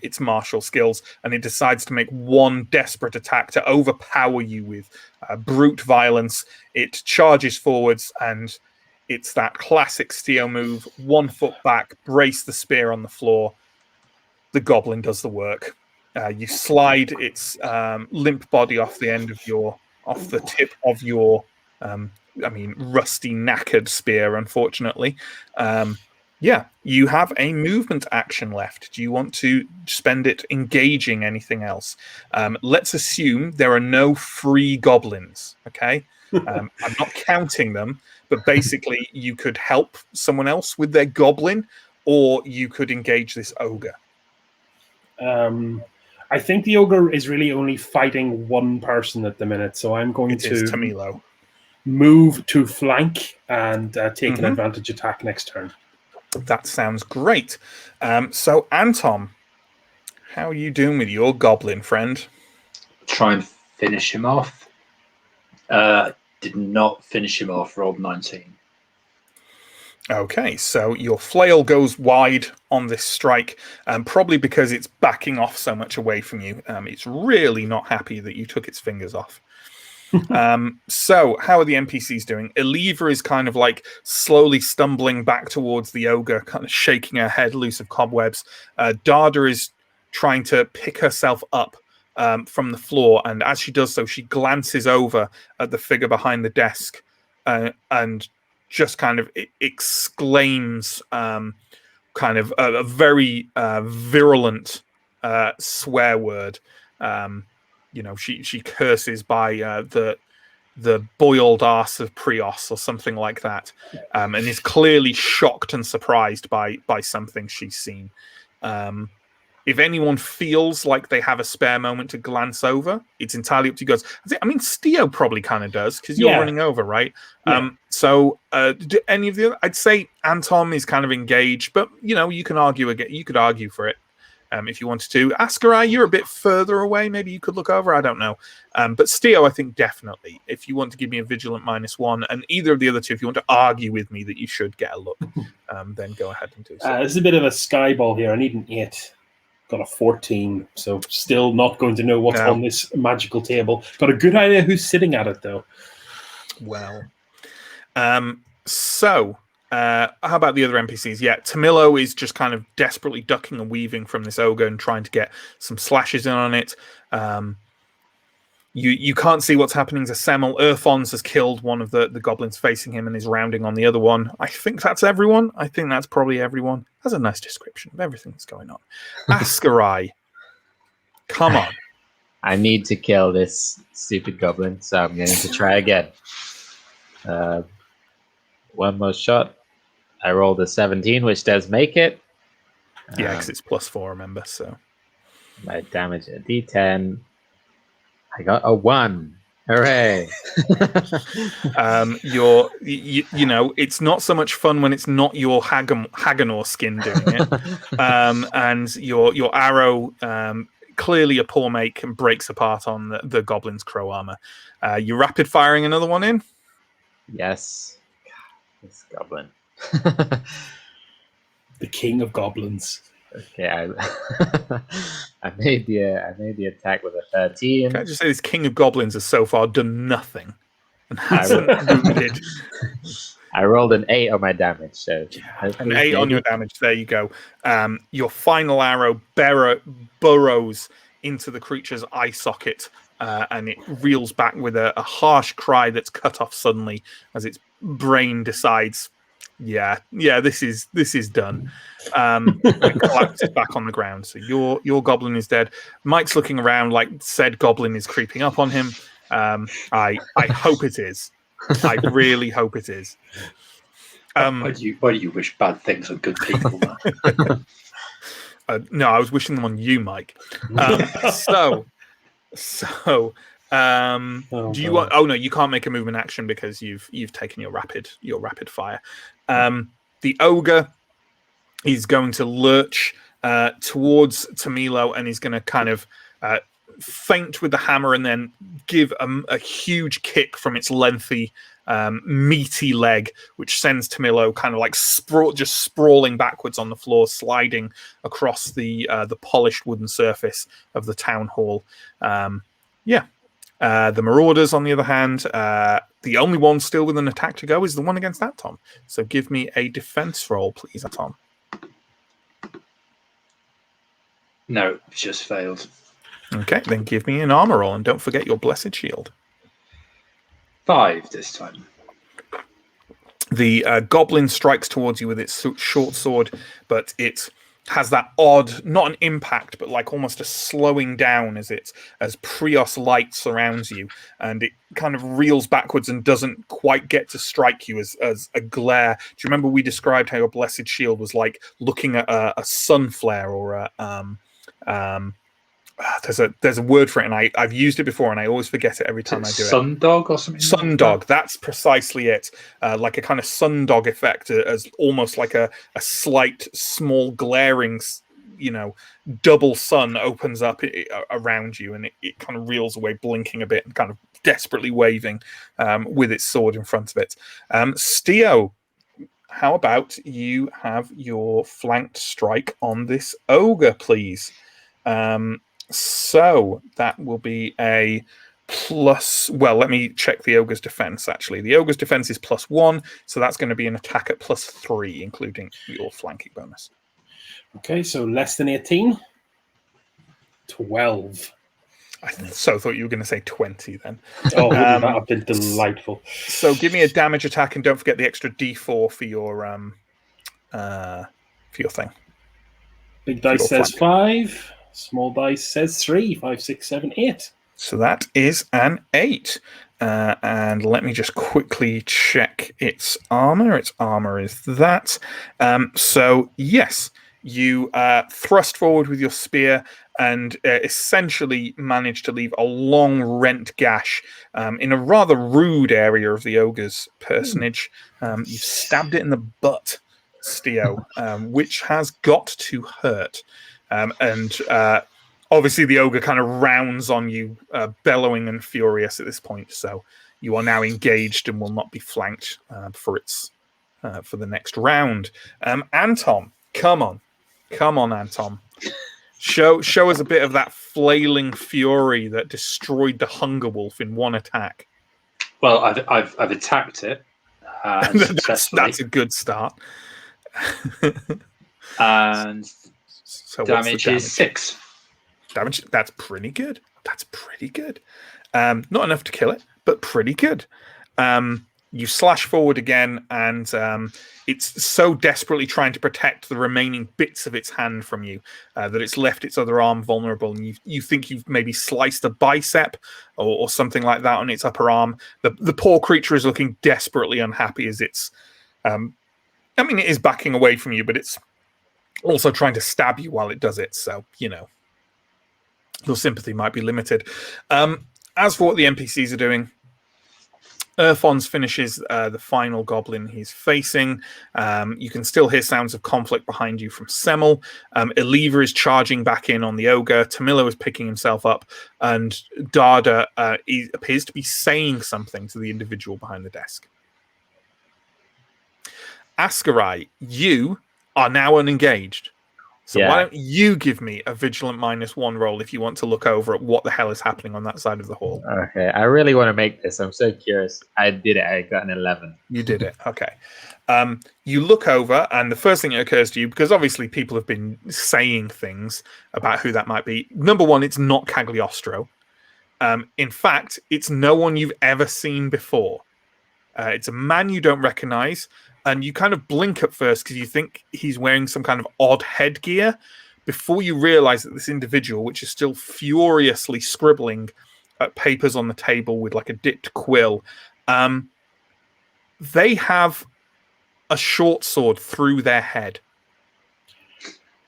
its martial skills, and it decides to make one desperate attack to overpower you with brute violence. It charges forwards, and it's that classic Steel move: 1 foot back, brace the spear on the floor. The goblin does the work. You slide its limp body off the tip of your rusty, knackered spear, unfortunately. You have a movement action left. Do you want to spend it engaging anything else? Let's assume there are no free goblins, okay? I'm not counting them, but basically you could help someone else with their goblin, or you could engage this ogre. I think the ogre is really only fighting one person at the minute, so I'm going to Tamilo. Move to flank and take an advantage attack next turn. That sounds great. So, Anton, how are you doing with your goblin friend? Try and finish him off. Did not finish him off. Rolled 19. Okay, so your flail goes wide on this strike, probably because it's backing off so much away from you. It's really not happy that you took its fingers off. So, how are the NPCs doing? Eleva is kind of like slowly stumbling back towards the ogre, kind of shaking her head loose of cobwebs. Dada is trying to pick herself up from the floor, and as she does so, she glances over at the figure behind the desk and just kind of exclaims kind of a very virulent swear word. She curses by the boiled arse of Prios or something like that, and is clearly shocked and surprised by something she's seen. If anyone feels like they have a spare moment to glance over, it's entirely up to you guys. I mean, Steo probably kind of does because you're running over, right? Yeah. Do any of the other? I'd say Anton is kind of engaged, but you can argue again. You could argue for it if you wanted to. Ascarai, you're a bit further away. Maybe you could look over. I don't know. But Steo, I think definitely. If you want to give me a vigilant -1, and either of the other two, if you want to argue with me that you should get a look, then go ahead and do so. This is a bit of a skyball here. I need an 8. Got a 14, so still not going to know what's on this magical table. Got a good idea who's sitting at it, though. Well, how about the other NPCs? Yeah, Tamilo is just kind of desperately ducking and weaving from this ogre and trying to get some slashes in on it. You can't see what's happening to Semel. Earthons has killed one of the goblins facing him and is rounding on the other one. I think that's everyone. I think that's probably everyone. That's a nice description of everything that's going on. Ascarai, come on. I need to kill this stupid goblin, so I'm going to try again. One more shot. I rolled a 17, which does make it. Yeah, because it's +4, remember, so. My damage a d10. I got a 1. Hooray! It's not so much fun when it's not your Haganor skin doing it, and your arrow clearly a poor make and breaks apart on the goblin's crow armor. You rapid firing another one in. Yes, this goblin, the king of goblins. Okay, I made the attack with a 13. Can I just say this king of goblins has so far done nothing and hasn't wounded. I rolled an 8 on my damage, so an 8 on your damage. There you go. Your final arrow burrows into the creature's eye socket, and it reels back with a harsh cry that's cut off suddenly as its brain decides, yeah, this is done. It collapses back on the ground. So your goblin is dead. Mike's looking around like said goblin is creeping up on him. I hope it is. I really hope it is. Why do you wish bad things on good people? No, I was wishing them on you, Mike. Do you want? Oh no, you can't make a movement action because you've taken your rapid fire. The ogre is going to lurch towards Tamilo and he's going to kind of feint with the hammer and then give a huge kick from its lengthy, meaty leg, which sends Tamilo kind of like sprawling backwards on the floor, sliding across the polished wooden surface of the town hall. The Marauders, on the other hand, the only one still with an attack to go is the one against that Tom. So give me a defense roll, please, Tom. No, it's just failed. Okay, then give me an armor roll, and don't forget your blessed shield. 5 this time. The goblin strikes towards you with its short sword, but it has that odd, not an impact, but like almost a slowing down as Prios light surrounds you, and it kind of reels backwards and doesn't quite get to strike you as a glare. Do you remember we described how your blessed shield was like looking at a sun flare or there's a word for it, and I've used it before, and I always forget it every time I do it. Sundog or something? Sundog, that's precisely it. Like a kind of sundog effect, as almost like a slight, small, glaring, double sun opens up around you, and it kind of reels away, blinking a bit, and kind of desperately waving with its sword in front of it. Steo, how about you have your flanked strike on this ogre, please? So that will be a plus, well, let me check the ogre's defense, actually. The ogre's defense is +1, so that's going to be an attack at +3, including your flanking bonus. Okay, so less than 18. 12. I thought you were going to say 20 then. Oh, wouldn't that have been delightful? So give me a damage attack, and don't forget the extra d4 for your thing. Big dice says 5. Small dice says 3. 5, 6, 7, 8. So that is an 8. And let me just quickly check its armor. Its armor is that. So yes, you thrust forward with your spear and essentially manage to leave a long rent gash in a rather rude area of the ogre's personage. You've stabbed it in the butt, Steo, which has got to hurt. And obviously the ogre kind of rounds on you, bellowing and furious at this point. So you are now engaged and will not be flanked for the next round. Anton, come on, Anton. Show us a bit of that flailing fury that destroyed the Hunger Wolf in one attack. Well, I've attacked it. That's a good start. And so damage is 6. Damage. That's pretty good. Not enough to kill it, but pretty good. You slash forward again, and it's so desperately trying to protect the remaining bits of its hand from you that it's left its other arm vulnerable, and you think you've maybe sliced a bicep or something like that on its upper arm. The poor creature is looking desperately unhappy as it's... it is backing away from you, but it's also trying to stab you while it does it, so, your sympathy might be limited. As for what the NPCs are doing, Urfons finishes the final goblin he's facing. You can still hear sounds of conflict behind you from Semmel. Eliva is charging back in on the ogre. Tamilo is picking himself up. And Dada appears to be saying something to the individual behind the desk. Askarai, you are now unengaged. So why don't you give me a vigilant -1 roll if you want to look over at what the hell is happening on that side of the hall. Okay, I really want to make this. I'm so curious. I did it. I got an 11. You did it. Okay. You look over, and the first thing that occurs to you, because obviously people have been saying things about who that might be. Number one, it's not Cagliostro. In fact, it's no one you've ever seen before. It's a man you don't recognize. And you kind of blink at first because you think he's wearing some kind of odd headgear before you realize that this individual, which is still furiously scribbling at papers on the table with like a dipped quill, they have a short sword through their head.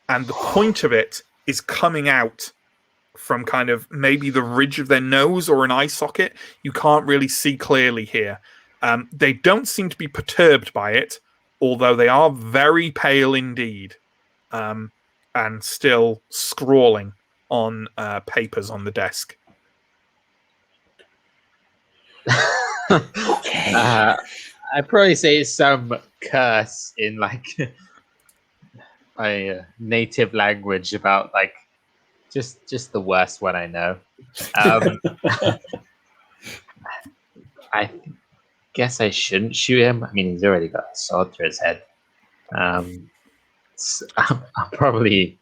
And the point of it is coming out from kind of maybe the ridge of their nose or an eye socket. You can't really see clearly here. They don't seem to be perturbed by it, although they are very pale indeed, and still scrawling on papers on the desk. Okay. I'd probably say some curse in like my native language about like just the worst one I know. I guess I shouldn't shoot him. I mean, he's already got a sword through his head. So I'll probably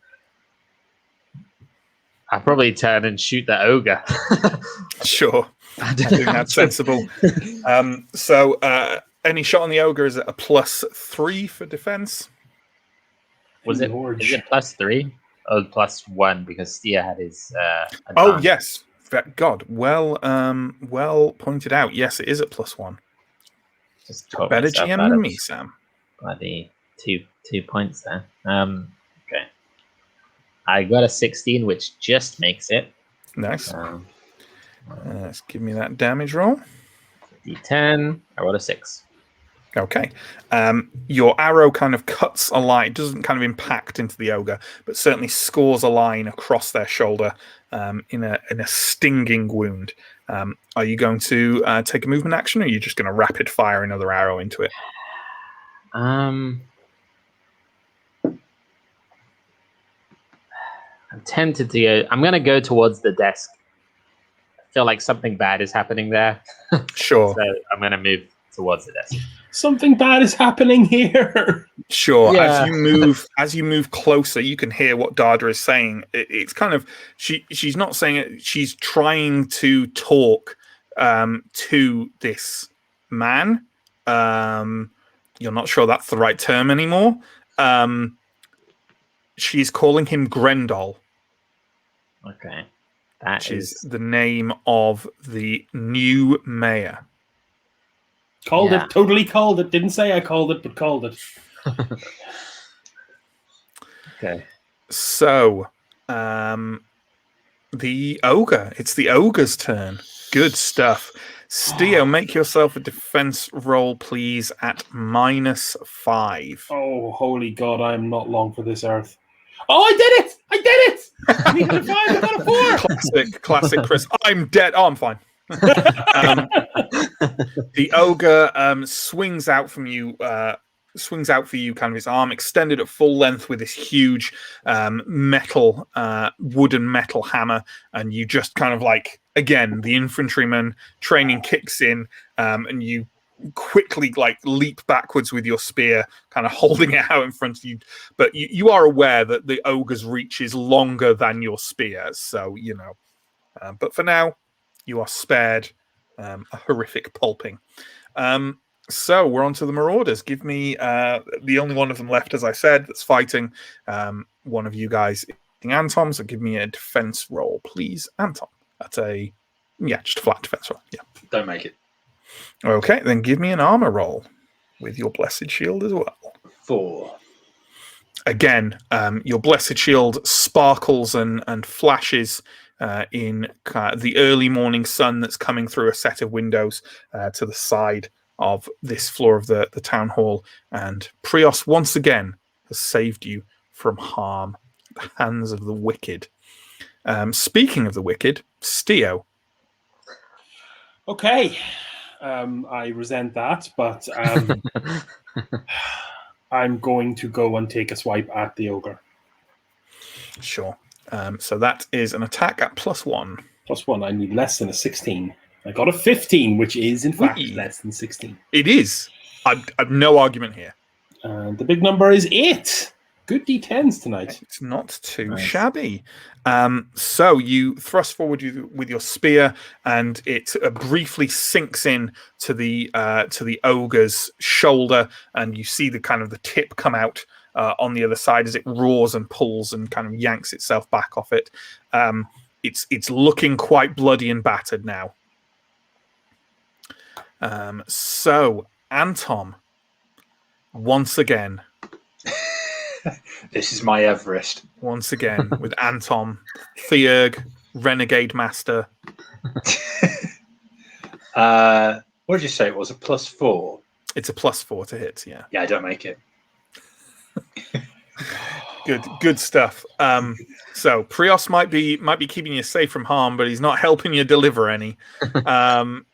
turn and shoot the ogre. Sure, I think that's sensible. So any shot on the ogre is at a +3 for defense. Is it +3 or +1 because Stia had his? Oh yes, God, well pointed out. Yes, it is at +1. Just better GM than me, Sam. Bloody two points there. Okay, I got a 16, which just makes it. Nice. Let's give me that damage roll. D10. I rolled a 6. Okay. Your arrow kind of cuts a line. It doesn't kind of impact into the ogre, but certainly scores a line across their shoulder in a stinging wound. Are you going to take a movement action, or are you just going to rapid fire another arrow into it? I'm tempted to go. I'm going to go towards the desk feel like something bad is happening there. Sure. So I'm going to move towards the desk. Something bad is happening here. Sure. Yeah. As you move closer, you can hear what Dada is saying. It's kind of she's not saying it. She's trying to talk to this man. You're not sure that's the right term anymore. She's calling him Grendel. Okay. Which is the name of the new mayor. Called it. Totally called it. Didn't say I called it, but called it. Okay. So, the ogre. It's the ogre's turn. Good stuff. Steo, make yourself a defense roll, please, at -5. Oh, holy God, I am not long for this earth. Oh, I did it! I did it! I needed a 5, I got a 4! Classic Chris. I'm dead. Oh, I'm fine. The ogre swings out for you, kind of his arm extended at full length with this huge wooden metal hammer, and you just kind of like, again, the infantryman training kicks in, and you quickly like leap backwards with your spear, kind of holding it out in front of you. But you are aware that the ogre's reach is longer than your spear, so you know. But for now, you are spared a horrific pulping. So we're on to the Marauders. Give me the only one of them left, as I said, that's fighting. One of you guys, Anton. So give me a defense roll, please, Anton. That's just a flat defense roll. Yeah. Don't make it. Okay, then give me an armor roll with your blessed shield as well. 4. Again, your blessed shield sparkles and flashes in the early morning sun that's coming through a set of windows to the side of this floor of the town hall. And Prios once again has saved you from harm at the hands of the wicked. Speaking of the wicked, Steo. Okay. I resent that, but I'm going to go and take a swipe at the ogre. Sure. So that is an attack at +1. +1. I need less than a 16. I got a 15, which is in fact less than 16. It is. I've no argument here. And the big number is 8. Good D10s tonight. It's not too shabby. So you thrust forward with your spear, and it briefly sinks in to the ogre's shoulder, and you see the tip come out on the other side as it roars and pulls and kind of yanks itself back off it. It's looking quite bloody and battered now. So Anton, once again. This is my Everest. Once again, with Anton, Theurg, Renegade Master. What did you say it was? A +4? It's a +4 to hit, yeah. Yeah, I don't make it. Good stuff. So Prios might be keeping you safe from harm, but he's not helping you deliver any.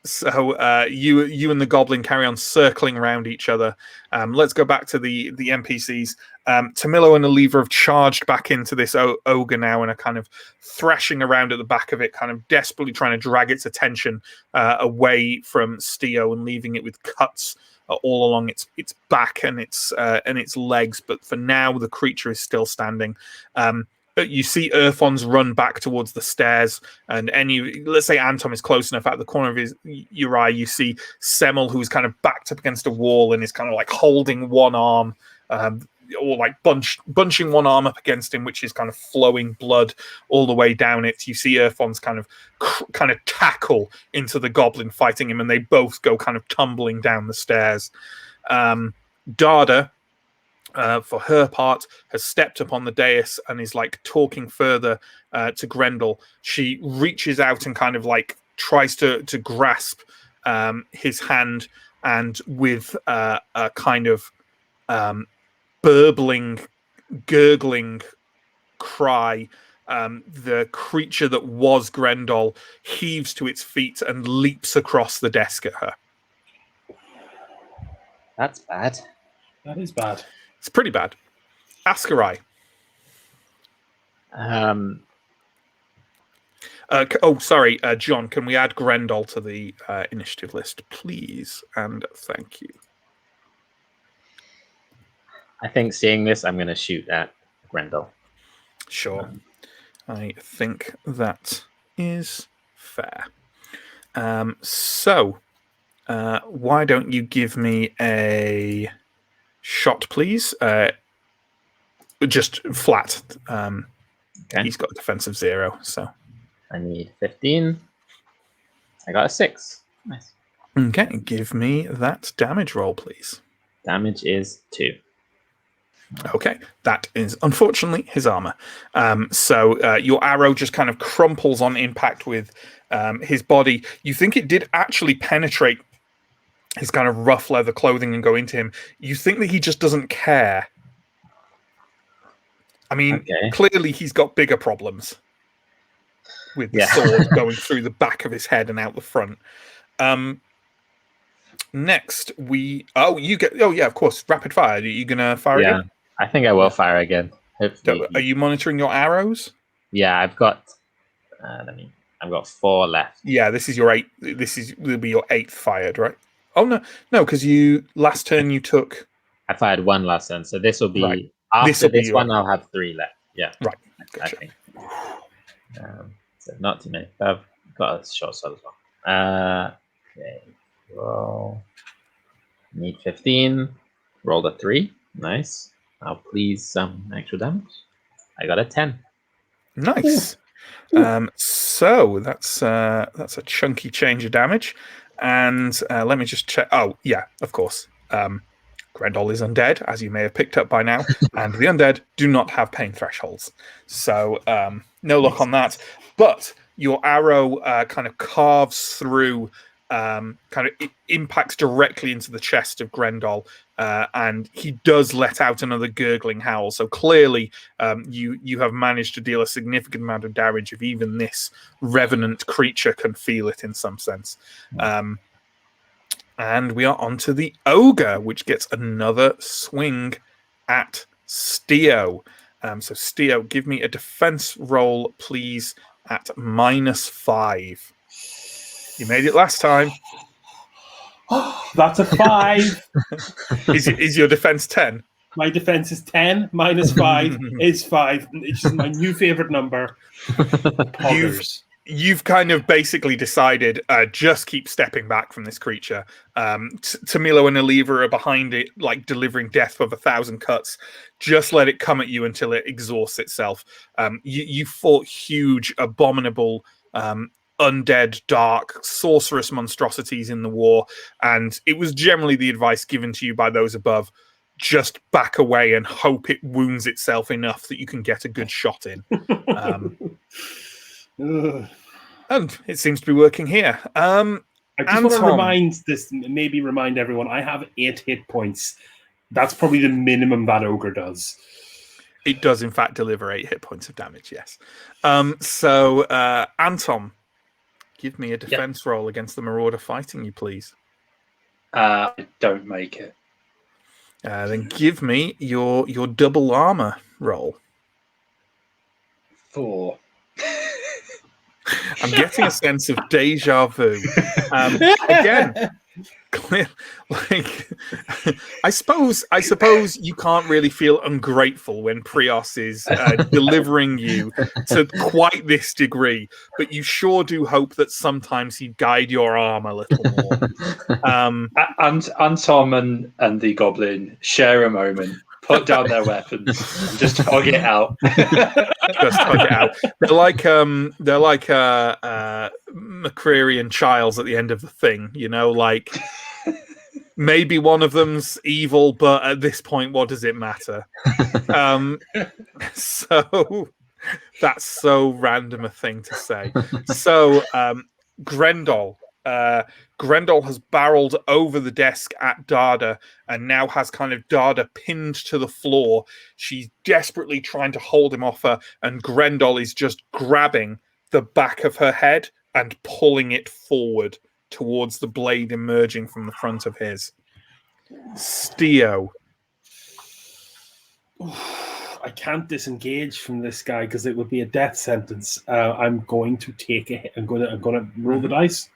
So you and the goblin carry on circling around each other. Let's go back to the NPCs. Tamilo and Oliva have charged back into this ogre now and are kind of thrashing around at the back of it, kind of desperately trying to drag its attention away from Steo and leaving it with cuts all along its back and its legs. But for now, the creature is still standing. You see Earthon's run back towards the stairs, and let's say Anton is close enough at the corner of your eye. You see Semmel, who's kind of backed up against a wall and is kind of like holding one arm, or like bunching one arm up against him, which is kind of flowing blood all the way down it. You see Earthon's kind of tackle into the goblin fighting him, and they both go kind of tumbling down the stairs. Dada, for her part, has stepped up on the dais and is like talking further to Grendel. She reaches out and kind of like tries to grasp his hand, and with a kind of burbling, gurgling cry, the creature that was Grendel heaves to its feet and leaps across the desk at her. That's bad. That is bad. It's pretty bad. Askarai. Sorry, John. Can we add Grendel to the initiative list, please? And thank you. I think seeing this, I'm going to shoot at Grendel. Sure. I think that is fair. So, why don't you give me a shot, please? Just flat. Okay. He's got a defensive 0, so. I need 15. I got a 6. Nice. Okay, give me that damage roll, please. Damage is 2. Okay, that is unfortunately his armor. So your arrow just kind of crumples on impact with his body. You think it did actually penetrate his kind of rough leather clothing and go into him. You think that he just doesn't care. I mean, Clearly he's got bigger problems with the sword going through the back of his head and out the front. Next, of course, rapid fire. Are you gonna fire again? I think I will fire again. Hopefully. Are you monitoring your arrows? Yeah, I've got. I've got 4 left. Yeah, this is your 8. Will be your 8th fired, right? Oh no, because last turn you took. I fired 1 last turn, so this will be after this one. I'll have 3 left. Yeah, right. Gotcha. I think. So not too many. I've got a short sword as well. Okay, roll. Need 15. Rolled a 3. Nice. I'll please some extra damage. I got a 10. Nice. So that's a chunky change of damage, and let me just check. Oh yeah, of course. Grendel is undead, as you may have picked up by now, and the undead do not have pain thresholds, so no luck on that. But your arrow kind of carves through. It impacts directly into the chest of Grendel, and he does let out another gurgling howl. So clearly, you have managed to deal a significant amount of damage. If even this revenant creature can feel it in some sense, and we are on to the ogre, which gets another swing at Steo. So Steo, give me a defense roll, please, at -5. You made it last time. That's a 5. Is your defense 10? My defense is 10. -5 is 5. It's just my new favorite number. You've kind of basically decided just keep stepping back from this creature. Tamilo and Aliva are behind it, like delivering death with 1,000 cuts. Just let it come at you until it exhausts itself. You fought huge, abominable undead, dark, sorcerous monstrosities in the war, and it was generally the advice given to you by those above: just back away and hope it wounds itself enough that you can get a good shot in. And it seems to be working here. I just want to remind everyone, I have 8 hit points. That's probably the minimum that ogre does. It does, in fact, deliver 8 hit points of damage, yes. So, Anton, give me a defense roll against the Marauder fighting you, please. I don't make it. Then give me your double armor roll. 4. I'm getting a sense of deja vu. Again, I suppose you can't really feel ungrateful when Prios is delivering you to quite this degree, but you sure do hope that sometimes he'd guide your arm a little more. And Anton and the goblin share a moment, put down their weapons, and just hug it out. Just hug it out. They're like McCreary and Childs at the end of The Thing, you know, like maybe one of them's evil, but at this point, what does it matter? So that's so random a thing to say. So Grendel has barreled over the desk at Dada and now has kind of Dada pinned to the floor. She's desperately trying to hold him off her, and Grendel is just grabbing the back of her head and pulling it forward towards the blade emerging from the front of his. Steo. I can't disengage from this guy because it would be a death sentence. I'm going to take a hit. I'm going to roll the dice.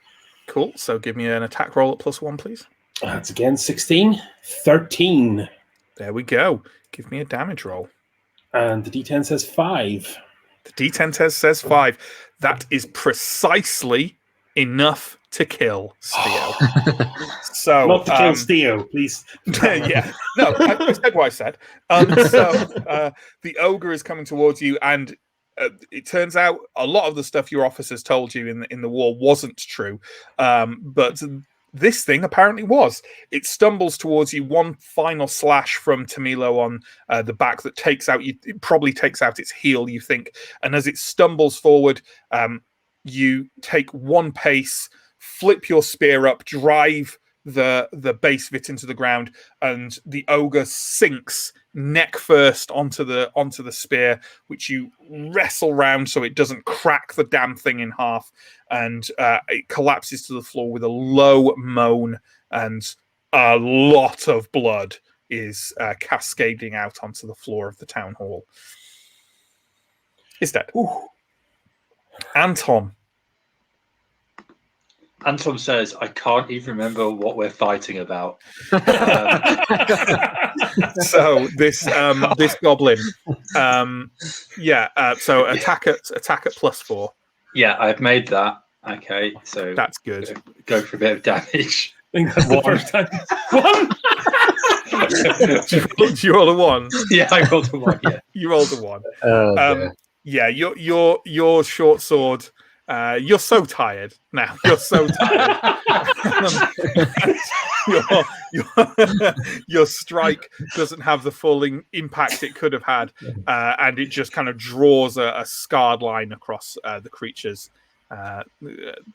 Cool. So give me an attack roll at +1, please. That's again 16, 13. There we go. Give me a damage roll. And the D10 says 5. The D10 says 5. That is precisely enough to kill Steo. So Not to kill Steo, please. yeah, no, I said what I said. The ogre is coming towards you, and it turns out a lot of the stuff your officers told you in the war wasn't true, but this thing apparently was. It stumbles towards you. One final slash from Tamilo on the back that takes out you. It probably takes out its heel, you think, and as it stumbles forward, you take one pace, flip your spear up, drive the base of it into the ground, and the ogre sinks neck first onto the spear, which you wrestle round so it doesn't crack the damn thing in half, and it collapses to the floor with a low moan, and a lot of blood is cascading out onto the floor of the town hall. It's dead. Ooh. Anton. Anton says, I can't even remember what we're fighting about. So this goblin, so attack at +4. Yeah, I've made that. Okay, so That's good. Go for a bit of damage. I think that's the first time. One. Do you roll a 1? Yeah, I rolled a 1. Yeah, You rolled a 1. dear. Yeah, your short sword. You're so tired now. You're so tired. Your strike doesn't have the full impact it could have had, and it just kind of draws a scarred line across the creature's. The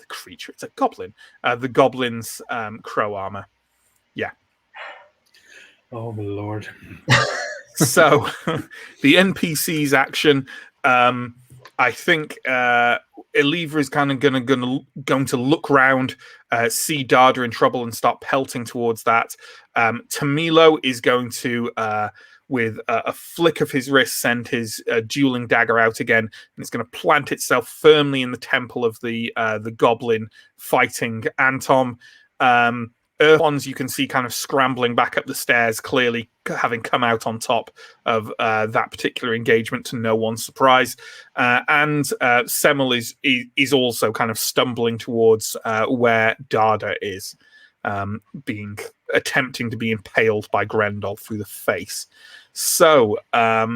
creature, it's a goblin. The goblin's crow armor. Yeah. Oh my lord. So the NPC's action. I think Eleva is kind of going to look round, see Dada in trouble, and start pelting towards that. Tamilo is going to, with a flick of his wrist, send his dueling dagger out again, and it's going to plant itself firmly in the temple of the goblin fighting Anton. Earthons you can see kind of scrambling back up the stairs, clearly having come out on top of that particular engagement to no one's surprise. And Semel is also kind of stumbling towards where Dada is, attempting to be impaled by Grendel through the face. So, I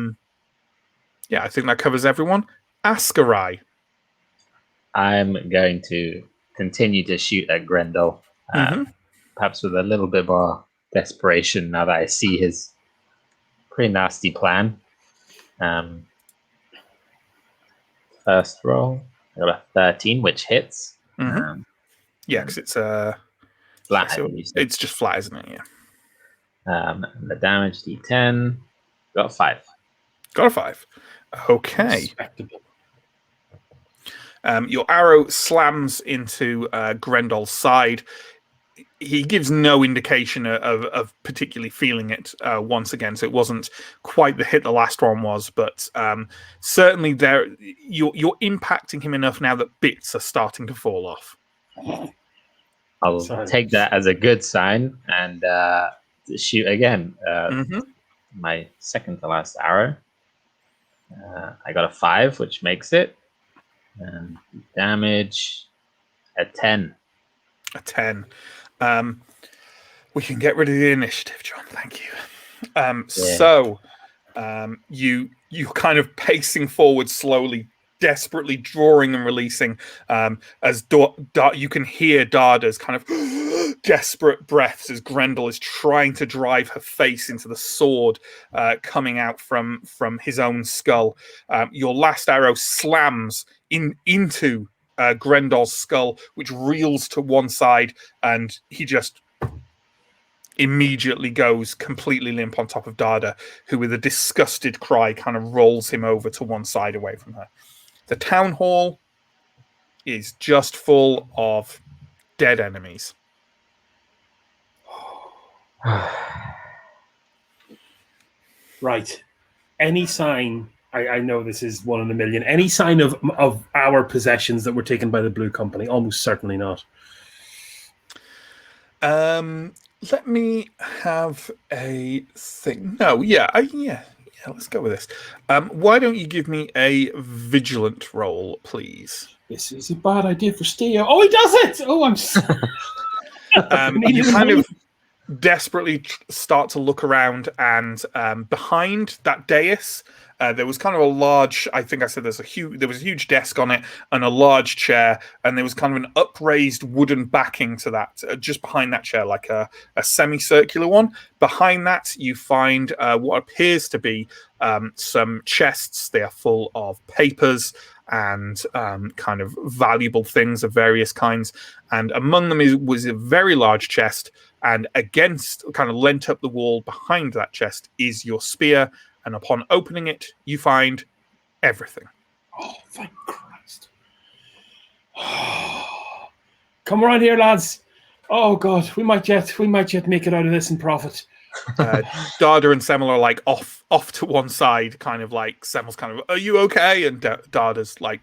think that covers everyone. Askarai. I'm going to continue to shoot at Grendel. Perhaps with a little bit more desperation now that I see his pretty nasty plan. First roll, I got a 13, which hits. Yeah, because it's flat. so it's just flat, isn't it? Yeah. And the damage D10, got a 5. Got a 5. Okay. Respectable. Your arrow slams into Grendel's side. He gives no indication of particularly feeling it once again, so it wasn't quite the hit the last one was, but certainly you're impacting him enough now that bits are starting to fall off. I'll take that as a good sign and shoot again. My second to last arrow. I got a 5, which makes it. And damage a 10. A 10. We can get rid of the initiative, John. Thank you. So you kind of pacing forward slowly, desperately drawing and releasing, as you can hear Dada's kind of desperate breaths as Grendel is trying to drive her face into the sword coming out from his own skull. Your last arrow slams into Grendel's skull, which reels to one side, and he just immediately goes completely limp on top of Dada, who with a disgusted cry kind of rolls him over to one side away from her. The town hall is just full of dead enemies. Right. any sign? I know this is 1 in a million. Any sign of our possessions that were taken by the Blue Company? Almost certainly not. Let me have a think. No, yeah, let's go with this. Why don't you give me a vigilant roll, please? This is a bad idea for Steo. Oh, he does it! Oh, I'm sorry. You kind of desperately start to look around, and behind that dais, there was kind of a large. I think I said there was a huge desk on it and a large chair, and there was kind of an upraised wooden backing to that, just behind that chair, like a semicircular one. Behind that, you find what appears to be some chests. They are full of papers and kind of valuable things of various kinds. And among them was a very large chest, and against, kind of leant up the wall behind that chest, is your spear. And upon opening it, you find everything. Oh, thank Christ. Come around here, lads. Oh, God, we might yet make it out of this in profit. Dada and Semmel are like off to one side, kind of like Semmel's kind of, are you okay? And Dada's like,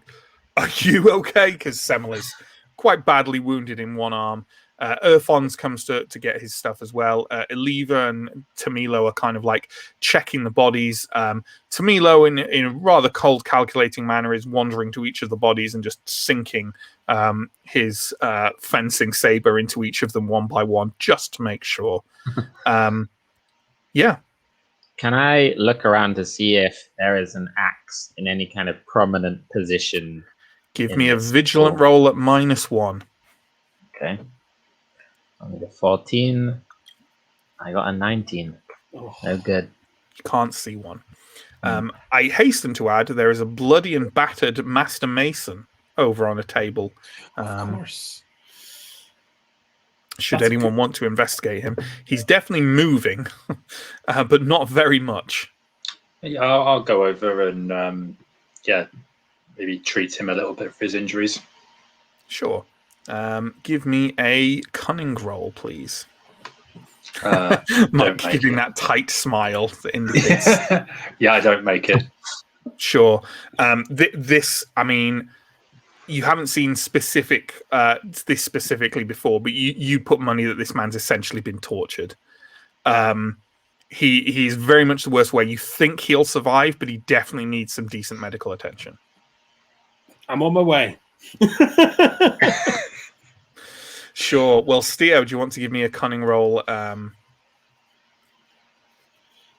are you okay? Because Semmel is quite badly wounded in one arm. Irfons comes to get his stuff as well. Eliva and Tamilo are kind of like checking the bodies. Tamilo, in a rather cold, calculating manner, is wandering to each of the bodies and just sinking his fencing saber into each of them one by one, just to make sure. Yeah. Can I look around to see if there is an axe in any kind of prominent position? Give me a vigilant roll at -1. Okay. I need a 14. I got a 19. Oh. No good. You can't see one. I hasten to add, there is a bloody and battered Master Mason over on a table. Of course. Should anyone want to investigate him. He's definitely moving, but not very much. Yeah, I'll go over and, maybe treat him a little bit for his injuries. Sure. Give me a cunning roll, please. Mike giving that tight smile that indicates. Yeah, I don't make it. Sure. This, I mean, you haven't seen this specifically before, but you put money that this man's essentially been tortured. He's very much the worst way. You think he'll survive, but he definitely needs some decent medical attention. I'm on my way. Sure. Well, Steo, do you want to give me a cunning roll?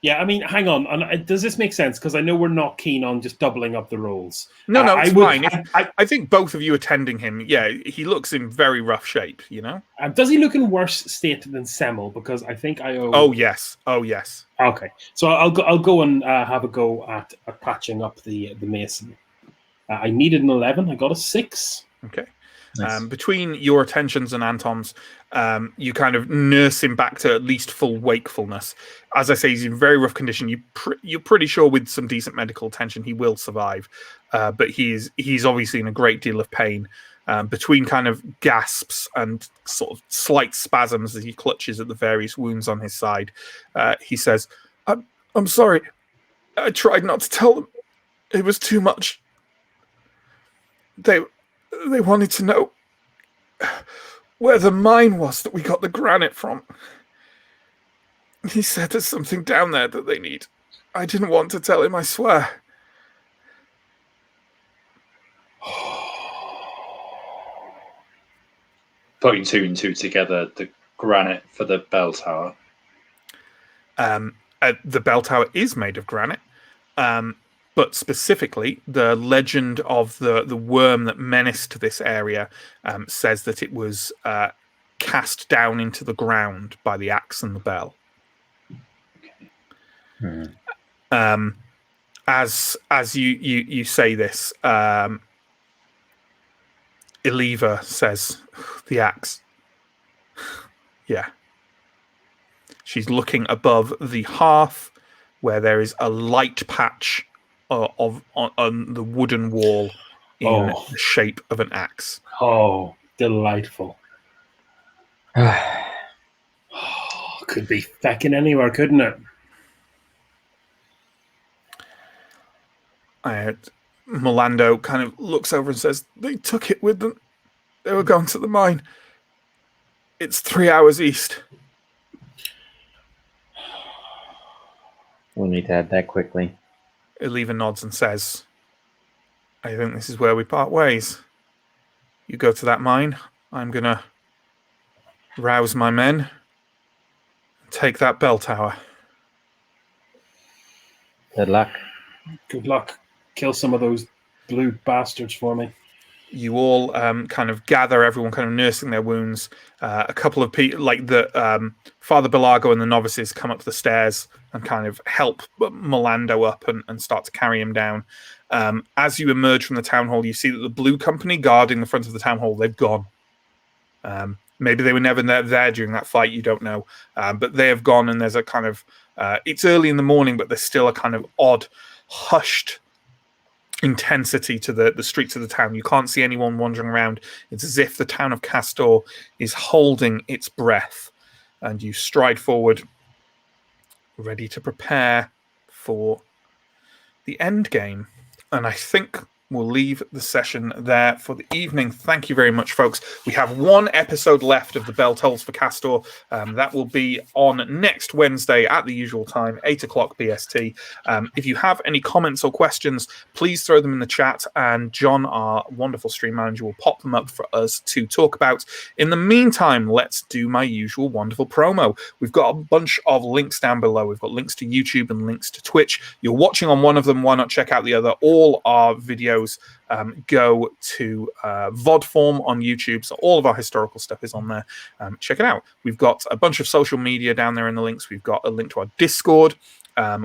Yeah, I mean, hang on. Does this make sense? Because I know we're not keen on just doubling up the rolls. No, it's fine. I think both of you attending him, yeah, he looks in very rough shape, you know? Does he look in worse state than Semmel? Because I think I owe... Oh, yes. Okay. So I'll go and have a go at patching up the mason. I needed an 11. I got a 6. Okay. Nice. Between your attentions and Anton's, you kind of nurse him back to at least full wakefulness. As I say, he's in very rough condition. You're pretty sure with some decent medical attention he will survive, but he's obviously in a great deal of pain. Between kind of gasps and sort of slight spasms as he clutches at the various wounds on his side, he says, "I'm sorry. I tried not to tell them. It was too much. They wanted to know where the mine was that we got the granite from. He said there's something down there that they need. I didn't want to tell him, I swear." Putting 2 and 2 together, the granite for the bell tower. The bell tower is made of granite. But specifically, the legend of the worm that menaced this area says that it was cast down into the ground by the axe and the bell. Hmm. As you say this, Eliva says, "The axe." Yeah. She's looking above the hearth, where there is a light patch on the wooden wall in the shape of an axe. Oh, delightful. Could be fecking anywhere, couldn't it? Melando kind of looks over and says, "They took it with them. They were going to the mine. It's 3 hours east." We'll need to head there quickly. Eleva nods and says, "I think this is where we part ways. You go to that mine. I'm going to rouse my men and take that bell tower." Good luck. Good luck. Kill some of those blue bastards for me. You all kind of gather, everyone kind of nursing their wounds. A couple of people, like the Father Belago and the novices, come up the stairs and kind of help Melando up and start to carry him down. As you emerge from the town hall, you see that the Blue Company guarding the front of the town hall, they've gone. Maybe they were never there during that fight, you don't know. But they have gone, and there's a kind of... it's early in the morning, but there's still a kind of odd, hushed intensity to the streets of the town. You can't see anyone wandering around. It's as if the town of Kastor is holding its breath. And you stride forward, ready to prepare for the end game. And I think we'll leave the session there for the evening. Thank you very much, folks. We have one episode left of the Bell Tolls for Kastor. That will be on next Wednesday at the usual time, 8 o'clock BST. If you have any comments or questions, please throw them in the chat, and John, our wonderful stream manager, will pop them up for us to talk about. In the meantime, let's do my usual wonderful promo. We've got a bunch of links down below. We've got links to YouTube and links to Twitch. You're watching on one of them, why not check out the other? All our videos go to VOD form on YouTube, so all of our historical stuff is on there. Check it out. We've got a bunch of social media down there in the links. We've got a link to our Discord,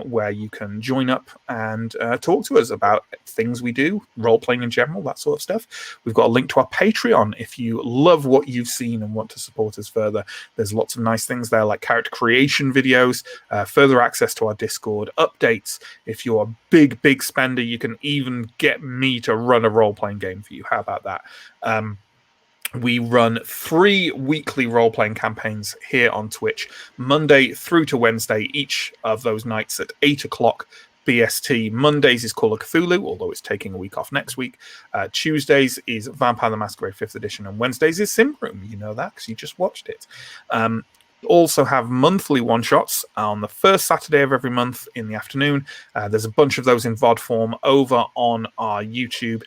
where you can join up and talk to us about things we do, role-playing in general, that sort of stuff. We've got a link to our Patreon. If you love what you've seen and want to support us further, there's lots of nice things there, like character creation videos, further access to our Discord, updates. If you're a big spender, you can even get me to run a role-playing game for you. How about that? We run 3 weekly role-playing campaigns here on Twitch, Monday through to Wednesday, each of those nights at 8 o'clock BST. Mondays is Call of Cthulhu, although it's taking a week off next week. Tuesdays is Vampire the Masquerade 5th edition, and Wednesdays is Symbaroum. You know that because you just watched it. Also have monthly one-shots on the first Saturday of every month in the afternoon. There's a bunch of those in VOD form over on our YouTube.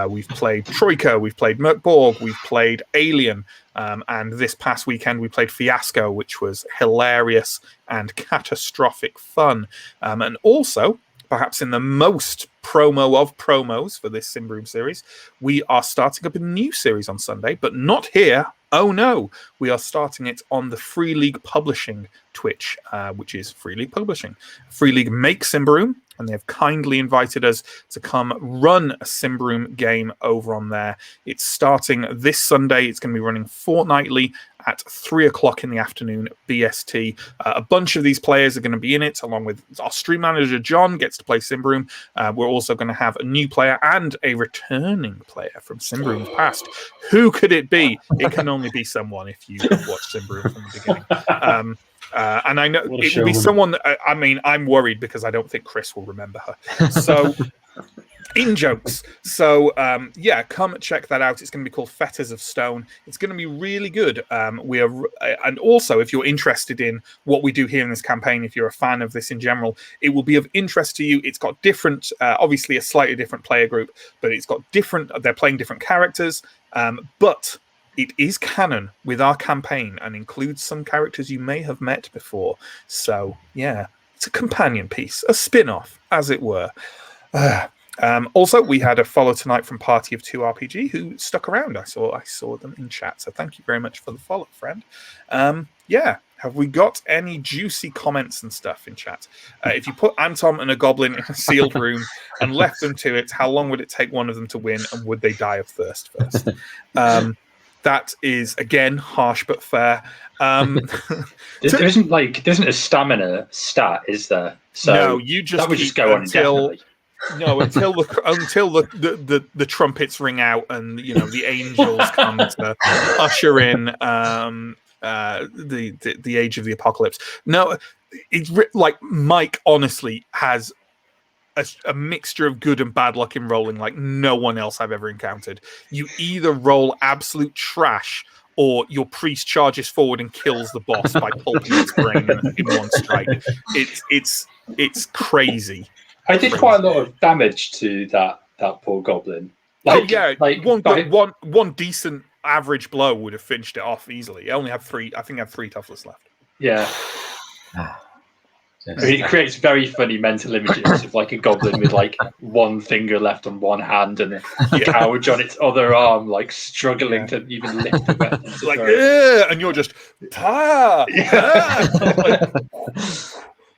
We've played Troika, we've played Merkborg, we've played Alien, and this past weekend we played Fiasco, which was hilarious and catastrophic fun. And also, perhaps in the most promo of promos for this Symbaroum series, we are starting up a new series on Sunday, but not here. Oh no, we are starting it on the Free League Publishing Twitch, which is Free League Publishing. Free League makes Symbaroum, and they have kindly invited us to come run a Symbaroum game over on there. It's starting this Sunday. It's going to be running fortnightly at 3 o'clock in the afternoon BST. A bunch of these players are going to be in it, along with our stream manager John gets to play Symbaroum. We're also going to have a new player and a returning player from Symbaroum's past. Who could it be? It can only be someone if you have watched Symbaroum from the beginning. And I know it will be someone that, I mean, I'm worried because I don't think Chris will remember her. So, in jokes. So, yeah, come check that out. It's going to be called Fetters of Stone. It's going to be really good. And also, if you're interested in what we do here in this campaign, if you're a fan of this in general, it will be of interest to you. It's got different, obviously a slightly different player group, but it's got different, they're playing different characters, but it is canon with our campaign and includes some characters you may have met before. So, yeah, it's a companion piece, a spin-off, as it were. Also, we had a follow tonight from Party of 2 RPG who stuck around. I saw them in chat, so thank you very much for the follow, friend. Yeah, have we got any juicy comments and stuff in chat? If you put Anton and a goblin in a sealed room and left them to it, how long would it take one of them to win, and would they die of thirst first? That is, again, harsh but fair. There isn't a stamina stat, is there? So no, you just that would just go on indefinitely. No, until the trumpets ring out and the angels come to usher in the age of the apocalypse. No, it's like Mike honestly has a mixture of good and bad luck in rolling like no one else I've ever encountered. You either roll absolute trash, or your priest charges forward and kills the boss by pulping its brain in one strike. It's crazy. I did quite a lot of damage to that poor goblin. Like, one decent average blow would have finished it off easily. I only have 3. I think I have 3 toughness left. Yeah. I mean, it creates very funny mental images of like a goblin with like one finger left on one hand and a couch on its other arm, like struggling to even lift the weapon. Like, and you're just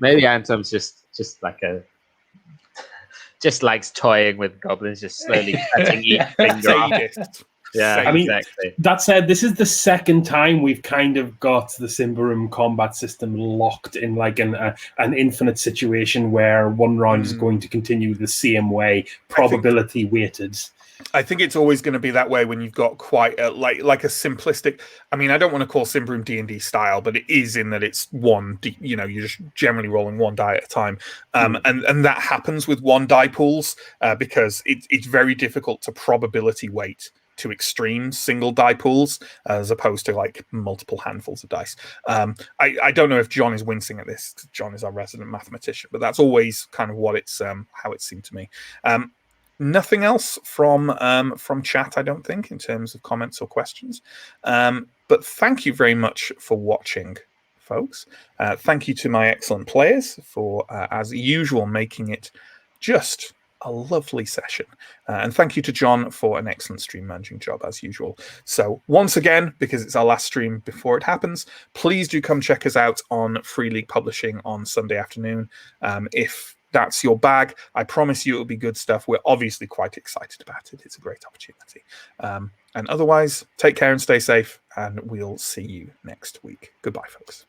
Maybe Antom's just likes toying with goblins, just slowly cutting each finger off. Yeah, I mean, exactly. That said, this is the second time we've kind of got the Symbaroum combat system locked in like an infinite situation where one round is going to continue the same way, probability weighted. I think it's always going to be that way when you've got quite a like a simplistic. I mean, I don't want to call Symbaroum D&D style, but it is in that it's one. You're just generally rolling one die at a time, and that happens with one die pools because it's very difficult to probability weight to extreme single die pools as opposed to like multiple handfuls of dice. I don't know if John is wincing at this. John is our resident mathematician, but that's always kind of what it's how it seemed to me. Nothing else from chat, I don't think, in terms of comments or questions. But thank you very much for watching, folks. Thank you to my excellent players for, as usual, making it just a lovely session. And thank you to John for an excellent stream managing job, as usual. So once again, because it's our last stream before it happens, please do come check us out on Free League Publishing on Sunday afternoon. If that's your bag, I promise you it'll be good stuff. We're obviously quite excited about it. It's a great opportunity. And otherwise, take care and stay safe, and we'll see you next week. Goodbye, folks.